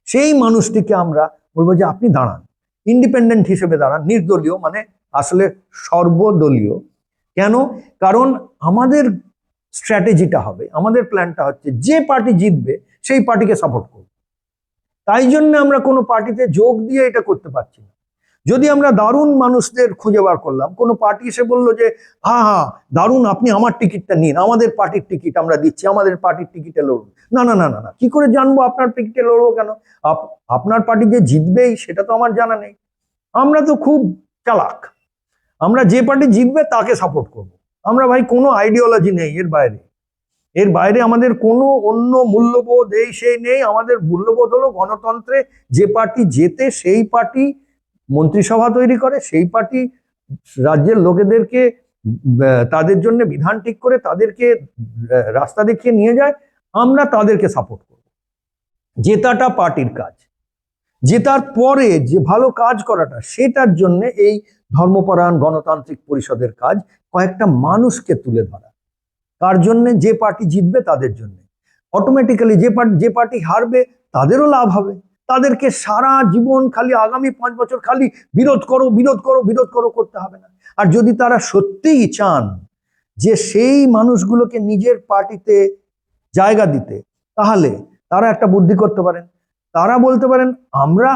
সেই মানুষটিকে আমরা বলবো যে আপনি দাঁড়ান, ইন্ডিপেন্ডেন্ট হিসেবে দাঁড়ান, নির্দলীয়, মানে আসলে সর্বদলীয়। কেন, কারণ আমাদের স্ট্র্যাটেজিটা হবে, আমাদের প্ল্যানটা হচ্ছে যে পার্টি জিতবে সেই পার্টিকে সাপোর্ট করব। তাই জন্য আমরা কোনো পার্টিতে যোগ দিয়ে এটা করতে পারছি না। যদি আমরা দারুণ মানুষদের খুঁজে বার করলাম, কোনো পার্টি এসে বললো যে হ্যাঁ দারুণ, আপনি আমার টিকিটটা নিন, আমাদের পার্টির টিকিট আমরা দিচ্ছি, আমাদের পার্টির টিকিটে লড়ুন। না না না না না, কি করে জানবো আপনার টিকিটে লড়বো কেন? আপনার পার্টি যে জিতবেই সেটা তো আমার জানা নেই। আমরা তো খুব চালাক, আমরা যে পার্টি জিতবে তাকে সাপোর্ট করব। আমরা ভাই কোনো আইডিওলজি নেই এর বাইরে আমাদের কোনো অন্য মূল্যবোধ এই সেই নেই। আমাদের মূল্যবোধ হলো গণতন্ত্রে যে পার্টি জেতে সেই পার্টি মন্ত্রিসভা তৈরি করে, সেই পার্টি রাজ্যের লোকেদেরকে তাদের জন্য বিধান ঠিক করে তাদেরকে রাস্তা দেখিয়ে নিয়ে যায়, আমরা তাদেরকে সাপোর্ট করব। জেতাটা পার্টির কাজ, জেতার পরে যে ভালো কাজ করাটা সেটার জন্য এই ধর্মপরায়ণ গণতান্ত্রিক পরিষদের কাজ কয়েকটা মানুষকে তুলে ধরা, তার জন্য যে পার্টি জিতবে তাদের জন্য অটোমেটিক্যালি যে পার্টি হারবে তাদেরও লাভ হবে। তাদেরকে সারা জীবন খালি আগামী 5 বছর খালি বিরোধ করো বিরোধ করো বিরোধ করো করতে হবে না। আর যদি তারা সত্যিই চান যে সেই মানুষগুলোকে নিজের পার্টিতে জায়গা দিতে, তাহলে তারা একটা বুদ্ধি করতে পারেন, তারা বলতে পারেন আমরা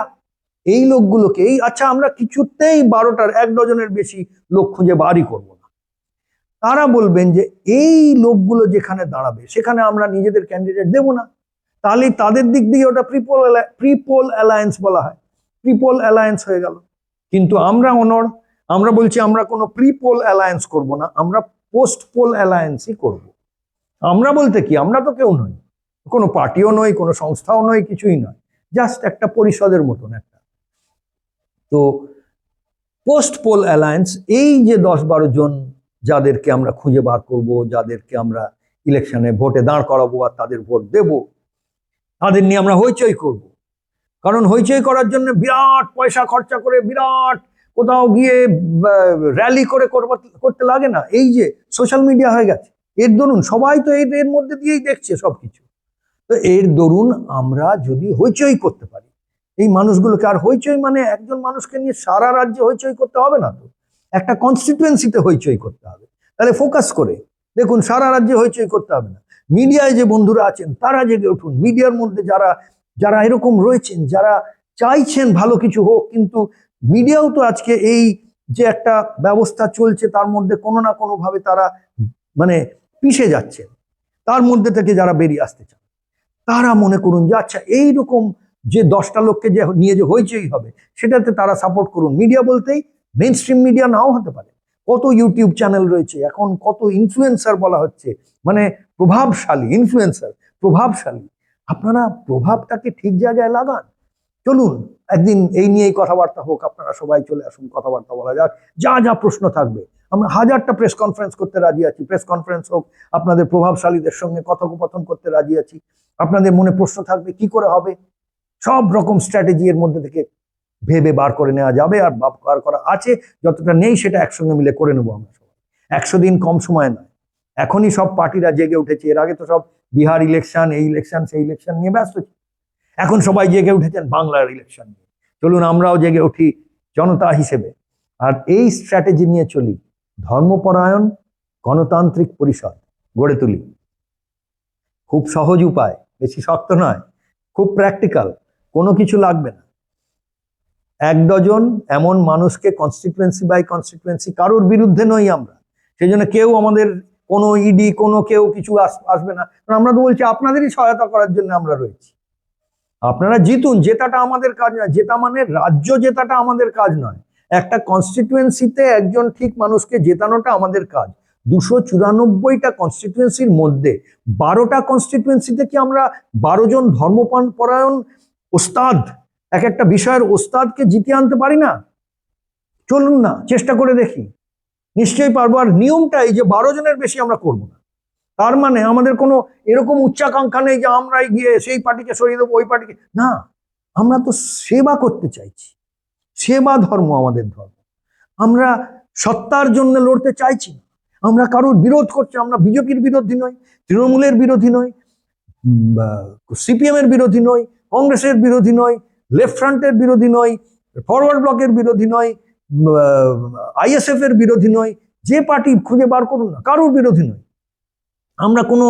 এই লোকগুলোকে আচ্ছা আমরা কিছুতেই 12টার 1 ডজনের বেশি লোক খুঁজে বারই করবো না। তারা বলবেন যে এই লোকগুলো যেখানে দাঁড়াবে সেখানে আমরা নিজেদের ক্যান্ডিডেট দেব না, তাহলে তাদের দিক দিয়ে ওটা প্রিপোল অ্যালায়েন্স বলা হয়, প্রিপোল অ্যালায়েন্স হয়ে গেল। কিন্তু আমরা বলছি আমরা কোনো প্রিপোল অ্যালায়েন্স করব না, আমরা পোস্ট পোল অ্যালায়েন্সই করব। আমরা বলতে কি, আমরা তো কেউ নই, কোনো পার্টিও নই, কোনো সংস্থাও নয়, কিছুই নয়, জাস্ট একটা পরিষদের মতন একটা। তো পোস্ট পোল অ্যালায়েন্স, এই যে 10-12 জন যাদেরকে আমরা খুঁজে বার করব, যাদেরকে আমরা ইলেকশনে ভোটে দাঁড় করাবো আর তাদের ভোট দেব, তাদের নিয়ে আমরা হইচই করব। কারণ হইচই করার জন্য বিরাট পয়সা খরচা করে বিরাট কোথাও গিয়ে র্যালি করে করতে লাগে না, এই যে সোশ্যাল মিডিয়া হয়ে গেছে, এর দরুন সবাই তো এর মধ্যে দিয়েই দেখছে সবকিছু। তো এর দরুন আমরা যদি হইচই করতে পারি, এই মানুষগুলোকে, আর হইচই মানে একজন মানুষকে নিয়ে সারা রাজ্যে হইচই করতে হবে না তো, একটা কনস্টিটুয়েন্সিতে হইচই করতে হবে। তাহলে ফোকাস করে দেখুন, সারা রাজ্যে হইচই করতে হবে না। মিডিয়ায় যে বন্ধুরা আছেন তারা জেগে উঠুন, মিডিয়ার মধ্যে যারা যারা এরকম রয়েছেন, যারা চাইছেন ভালো কিছু হোক, কিন্তু মিডিয়াও তো আজকে এই যে একটা ব্যবস্থা চলছে তার মধ্যে কোনো না কোনো ভাবে তারা মানে পিষে যাচ্ছেন, তার মধ্যে থেকে যারা বেরিয়ে আসতে চান তারা মনে করুন যে আচ্ছা এইরকম যে 10টা লোককে যে নিয়ে যে হইচই হবে সেটাতে তারা সাপোর্ট করুন। মিডিয়া বলতেই মেইন স্ট্রিম মিডিয়া নাও হতে পারে, কত ইউটিউব চ্যানেল রয়েছে এখন, কত ইনফ্লুয়েন্সার বলা হচ্ছে, মানে প্রভাবশালী ইনফ্লুয়েন্সার, প্রভাবশালী। আপনারা প্রভাবটাকে ঠিক জায়গায় লাগান। চলুন একদিন এই নিয়েই কথাবার্তা হোক, আপনারা সবাই চলে আসুন, কথাবার্তা বলা যাক, যা যা প্রশ্ন থাকবে। আমরা 1000টা প্রেস কনফারেন্স করতে রাজি আছি, প্রেস কনফারেন্স হোক, আপনাদের প্রভাবশালীদের সঙ্গে কথোপকথন করতে রাজি আছি। আপনাদের মনে প্রশ্ন থাকবে কি করে হবে, সব রকম স্ট্র্যাটেজি এর মধ্যে থেকে ভেবে বার করে নেওয়া যাবে, আর বার করা আছে, যতটা নেই সেটা একসঙ্গে মিলে করে নেবো আমরা সবাই। 100 দিন কম সময় নয়, এখনই সব পার্টিরা জেগে উঠেছে। এর আগে তো সব বিহার ইলেকশন, এই ইলেকশন, সেই ইলেকশন নিয়ে ব্যস্ত ছিল, এখন সবাই জেগে উঠেছেন বাংলার ইলেকশন নিয়ে। চলুন আমরাও জেগে উঠি জনতা হিসেবে, আর এই স্ট্র্যাটেজি নিয়ে চলি, ধর্মপরায়ণ গণতান্ত্রিক পরিষদ গড়ে তুলি। খুব সহজ উপায়, বেশি শক্ত নয়, খুব প্র্যাকটিক্যাল, কোনো কিছু লাগবে না। 1 ডজন এমন মানুষকে কনস্টিটুয়েন্সি বাই কনস্টিটুয়েন্সি, কারোর বিরুদ্ধে নই আমরা, সেই জন্য কেউ আমাদের কোনো ইডি কোনো কেউ কিছু আসবে না, কারণ আমরা তো বলছি আপনাদেরই সহায়তা করার জন্য আমরা রয়েছি। আপনারা জিতুন, জেতাটা আমাদের কাজ নয়, জেতা মানে রাজ্য জেতাটা আমাদের কাজ নয়, একটা কনস্টিটুয়েন্সিতে একজন ঠিক মানুষকে জেতানোটা আমাদের কাজ। 294টা কনস্টিটুয়েন্সির মধ্যে 12টা কনস্টিটুয়েন্সিতে কি আমরা 12 জন ধর্মপরায়ণ ওস্তাদ, এক একটা বিষয়ের ওস্তাদকে জিতিয়ে আনতে পারি না? চলুন না চেষ্টা করে দেখি, নিশ্চয়ই পারবো। আর নিয়মটা এই যে 12 জনের বেশি আমরা করব না, তার মানে আমাদের কোনো এরকম উচ্চাকাঙ্ক্ষা নেই যে আমরাই গিয়ে সেই পার্টিকে সরিয়ে দেবো, ওই পার্টিকে না। আমরা তো সেবা করতে চাইছি, সেবা ধর্ম আমাদের ধর্ম। আমরা সত্তার জন্য লড়তে চাইছি না, আমরা কারোর বিরোধ করছি। আমরা বিজেপির বিরোধী নই, তৃণমূলের বিরোধী নই, সিপিএম এর বিরোধী নই, কংগ্রেসের বিরোধী নই, লেফট ফ্রন্টের বিরোধী নই, ফরওয়ার্ড ব্লকের বিরোধী নই, আইএসএফ এর বিরোধী নই, যে পার্টি খুঁজে বার করুন না, কারোর বিরোধী নই। আমরা কোনো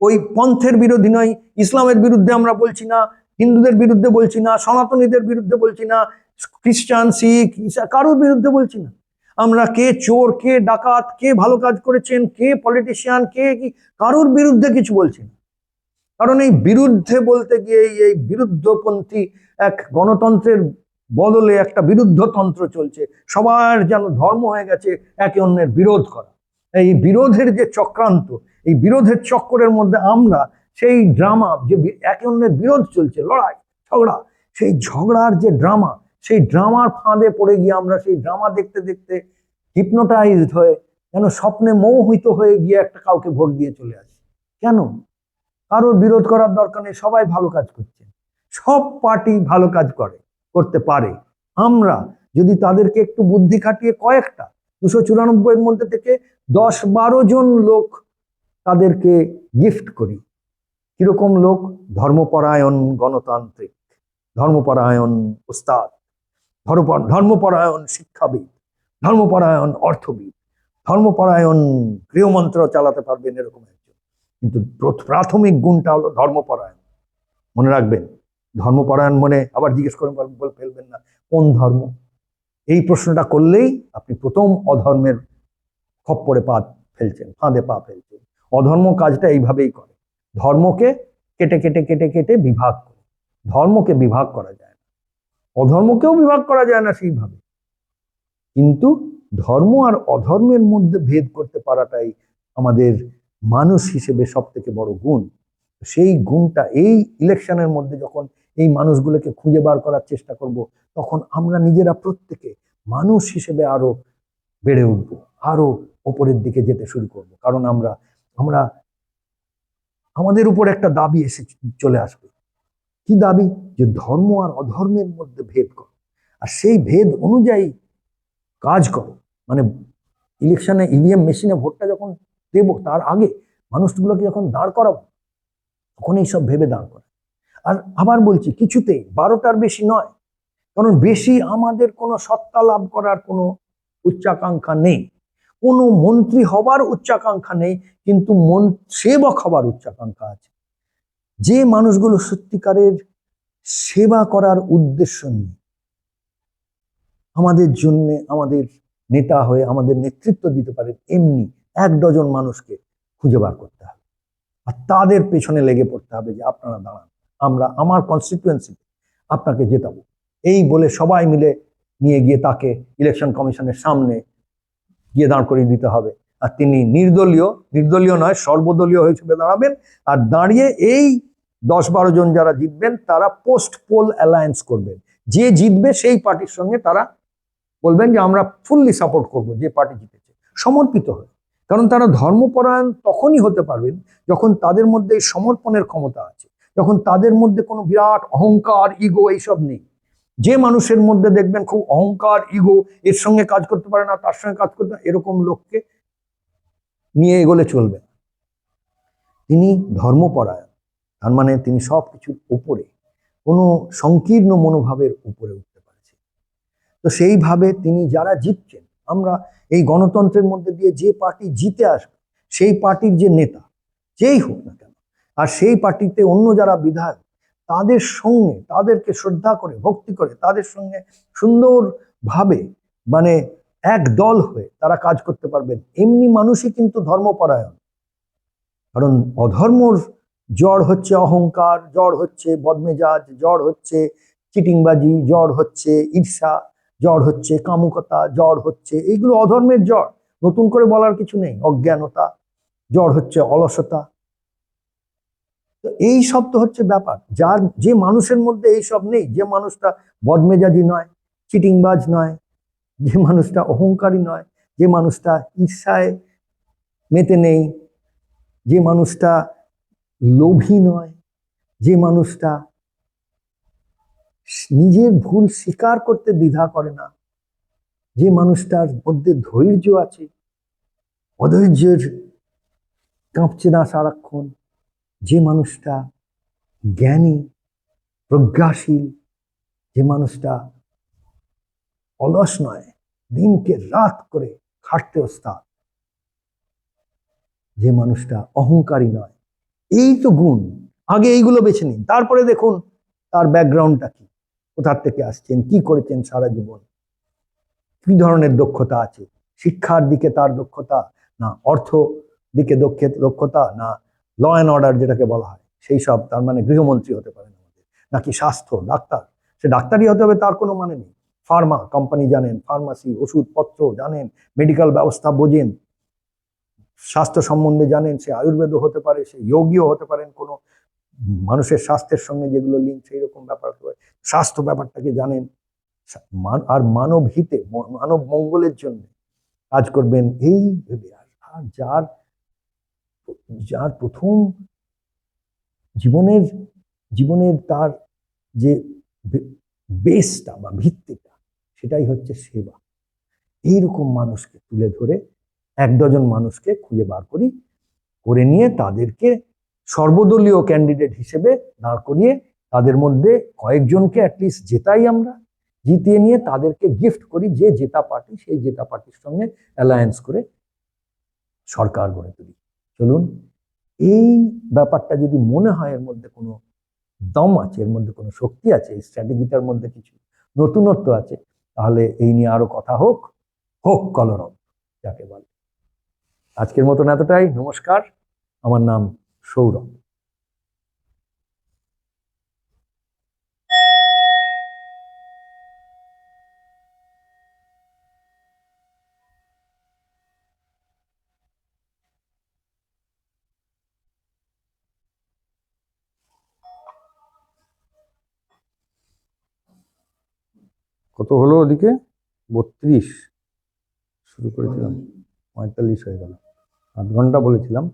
ওই পন্থের বিরোধী নই, ইসলামের বিরুদ্ধে আমরা বলছি না, হিন্দুদের বিরুদ্ধে বলছি না, সনাতনীদের বিরুদ্ধে বলছি না, খ্রিস্টান শিখ কারোর বিরুদ্ধে বলছি না। আমরা কে চোর, কে ডাকাত, কে ভালো কাজ করেছেন, কে পলিটিশিয়ান, কে কি, কারোর বিরুদ্ধে কিছু বলছি না। কারণ এই বিরুদ্ধে বলতে গিয়ে এই বিরুদ্ধপন্থী এক গণতন্ত্রের বদলে একটা বিরুদ্ধতন্ত্র চলছে, সবার যেন ধর্ম হয়ে গেছে একে অন্যের বিরোধ করা। এই বিরোধের যে চক্রান্ত, এই বিরোধের চক্করের মধ্যে আমরা সেই ড্রামা, যে একে অন্যের বিরোধ চলছে, লড়াই ঝগড়া, সেই ঝগড়ার যে ড্রামা, সেই ড্রামার ফাঁদে পড়ে গিয়ে আমরা সেই ড্রামা দেখতে দেখতে হিপনোটাইজড হয়ে যেন স্বপ্নে মোহিত হয়ে গিয়ে একটা কাউকে ভোট দিয়ে চলে আসি। কেন? কারোর বিরোধ করার দরকার নেই, সবাই ভালো কাজ করছে, সব পার্টি ভালো কাজ করতে পারে। আমরা যদি তাদেরকে একটু বুদ্ধি খাটিয়ে কয়েকটা 294 মধ্যে থেকে 10-12 জন লোক তাদেরকে গিফট করি। কিরকম লোক? ধর্মপরায়ণ গণতান্ত্রিক, ধর্মপরায়ণ ওস্তাদ, ধর্মপরায়ণ শিক্ষাবিদ, ধর্মপরায়ণ অর্থবিদ, ধর্মপরায়ণ গৃহমন্ত্র চালাতে পারবেন এরকম একজন। কিন্তু প্রাথমিক গুণটা হলো ধর্মপরায়ণ। মনে রাখবেন, ধর্মপরায়ণ মনে আবার জিজ্ঞেস করে বলে ফেলবেন না কোন ধর্ম। এই প্রশ্নটা করলেই আপনি প্রথম অধর্মের খপ্পরে পা ফেলছেন, ফাঁদে পা ফেলছেন। অধর্ম কাজটা এইভাবেই করে, ধর্মকে কেটে কেটে কেটে কেটে বিভাগ করে। ধর্মকে বিভাগ করা যায় না, অধর্মকেও বিভাগ করা যায় না সেইভাবে, কিন্তু ধর্ম আর অধর্মের মধ্যে ভেদ করতে পারাটাই আমাদের মানুষ হিসেবে সব থেকে বড় গুণ। সেই গুণটা এই ইলেকশনের মধ্যে যখন এই মানুষগুলোকে খুঁজে বার করার চেষ্টা করব, তখন আমরা নিজেরা প্রত্যেকে মানুষ হিসেবে আরো বেড়ে উঠবো, আরো ওপরের দিকে যেতে শুরু করব। কারণ আমরা আমাদের উপর একটা দাবি এসে চলে আসবে। কি দাবি? যে ধর্ম আর অধর্মের মধ্যে ভেদ করো, আর সেই ভেদ অনুযায়ী কাজ করো। মানে ইলেকশনে ইভিএম মেশিনে ভোটটা যখন দেবো, তার আগে মানুষগুলোকে যখন দাঁড় করাবো তখন এইসব ভেবে দাঁড় করা। আর আবার বলছি, কিছুতেই 12টার বেশি নয়, কারণ বেশি আমাদের কোনো সত্তা লাভ করার কোনো উচ্চাকাঙ্ক্ষা নেই, কোনো মন্ত্রী হবার উচ্চাকাঙ্ক্ষা নেই, কিন্তু সেবক হবার উচ্চাকাঙ্ক্ষা আছে। যে মানুষগুলো সত্যিকারের সেবা করার উদ্দেশ্য নিয়ে আমাদের জন্য, আমাদের নেতা হয়ে আমাদের নেতৃত্ব দিতে পারে, এমনি 1 ডজন মানুষকে খুঁজে বার করতে হবে আর তাদের পেছনে লেগে পড়তে হবে যে আপনারা দাঁড়ান, আমরা আমার কনস্টিটুয়েন্সিতে আপনাকে জেতাবো, এই বলে সবাই মিলে নিয়ে গিয়ে তাকে ইলেকশন কমিশনের সামনে গিয়ে দাঁড় করিয়ে দিতে হবে। আর তিনি নির্দলীয় নয়, সর্বদলীয় হিসেবে দাঁড়াবেন। আর দাঁড়িয়ে এই 10-12 জন যারা জিতবেন তারা পোস্ট পোল অ্যালায়েন্স করবেন। যে জিতবে সেই পার্টির সঙ্গে তারা বলবেন যে আমরা ফুললি সাপোর্ট করব যে পার্টি জিতেছে, সমর্পিত হয়ে। কারণ তারা ধর্মপরায়ণ তখনই হতে পারবেন যখন তাদের মধ্যে সমর্পণের ক্ষমতা আছে, যখন তাদের মধ্যে কোনো বিরাট অহংকার, ইগো এইসব নেই। যে মানুষের মধ্যে দেখবেন খুব অহংকার, ইগো, এর সঙ্গে কাজ করতে পারে না, তার সঙ্গে কাজ করতে, এরকম লোককে নিয়ে এগোলে চলবে না। তিনি ধর্মপরায়ণ, তার মানে তিনি সব কিছুর উপরে, কোনো সংকীর্ণ মনোভাবের উপরে উঠতে পারছেন। তো সেইভাবে তিনি যারা জিতছেন, আমরা এই গণতন্ত্রের মধ্যে দিয়ে যে পার্টি জিতে আসবে সেই পার্টির যে নেতা যেই হোক না কেন, আর সেই পার্টিতে অন্য যারা বিধায়ক, তাদের সঙ্গে তাদেরকে শ্রদ্ধা করে ভক্তি করে তাদের সঙ্গে সুন্দরভাবে মানে এক দল হয়ে তারা কাজ করতে পারবেন, এমনি মানুষই কিন্তু ধর্মপরায়ণ। কারণ অধর্মর জ্বর হচ্ছে অহংকার, জ্বর হচ্ছে বদমেজাজ, জ্বর হচ্ছে চিটিংবাজি, জ্বর হচ্ছে ঈর্ষা, জ্বর হচ্ছে কামুকতা, জ্বর হচ্ছে, এইগুলো অধর্মের জ্বর, নতুন করে বলার কিছু নেই। অজ্ঞানতা, জ্বর হচ্ছে অলসতা। তো এই সব তো হচ্ছে ব্যাপার। যে মানুষের মধ্যে এই সব নেই, যে মানুষটা বদমেজাজি নয়, চিটিংবাজ নয়, যে মানুষটা অহংকারী নয়, যে মানুষটা ঈর্ষায় মেতে নেই, যে মানুষটা লোভী নয়, যে মানুষটা নিজের ভুল স্বীকার করতে দ্বিধা করে না, যে মানুষটার মধ্যে ধৈর্য আছে, অধৈর্যের কাঁপছে না সারাক্ষণ, যে মানুষটা জ্ঞানী, প্রজ্ঞাশীল, যে মানুষটা অলস নয়, দিনকে রাত করে খাটতে ওস্তাদ, যে মানুষটা অহংকারী নয়, এই তো গুণ। আগে এইগুলো বেছে নিন, তারপরে দেখুন তার ব্যাকগ্রাউন্ডটা কি, কোথার থেকে আসছেন, কি করেছেন সারা জীবন, কি ধরনের দক্ষতা আছে, শিক্ষার দিকে তার দক্ষতা, না অর্থ দিকে দক্ষতা, না ল অ্যান্ড অর্ডার যেটাকে বলা হয় সেই সব, তার মানে গৃহমন্ত্রী হতে পারেন আমাদের, নাকি স্বাস্থ্য ডাক্তার, সে ডাক্তারই হতে হবে তার কোনো মানে নেই, ফার্মা কোম্পানি জানেন, ফার্মাসি ওষুধপত্র জানেন, মেডিকেল ব্যবস্থা বোঝেন, স্বাস্থ্য সম্বন্ধে জানেন, সে আয়ুর্বেদও হতে পারে, সে যোগীও হতে পারেন, কোনো মানুষের স্বাস্থ্যের সঙ্গে যেগুলো লিঙ্ক সেই রকম ব্যাপার, স্বাস্থ্য ব্যাপারটাকে জানেন, আর মানব হিতে, মানব মঙ্গলের জন্য কাজ করবেন এই ভেবে। আর যার যার প্রথম জীবনের জীবনের তার যে বেসটা বা ভিত্তিটা, সেটাই হচ্ছে সেবা। এইরকম মানুষকে তুলে ধরে 1 ডজন মানুষকে খুঁজে বার করে নিয়ে তাদেরকে সর্বদলীয় ক্যান্ডিডেট হিসেবে দাঁড় করিয়ে তাদের মধ্যে কয়েকজনকে অ্যাটলিস্ট জেতাই, আমরা জিতিয়ে নিয়ে তাদেরকে গিফট করি, যে জেতা পার্টি সেই জেতা পার্টির সঙ্গে অ্যালায়েন্স করে সরকার গড়ে তুলি। চলুন, এই ব্যাপারটা যদি মনে হয় এর মধ্যে কোনো দম আছে, এর মধ্যে কোনো শক্তি আছে, এই স্ট্র্যাটেজিটার মধ্যে কিছু নতুনত্ব আছে, তাহলে এই নিয়ে আরো কথা হোক, হোক কলরব যাকে বলে। আজকের মতন এতটাই, নমস্কার। আমার নাম সৌরভ। কত হলো ওদিকে? 32 শুরু করেছিলাম, 45 হয়ে গেল। 8 ঘন্টা বলেছিলাম।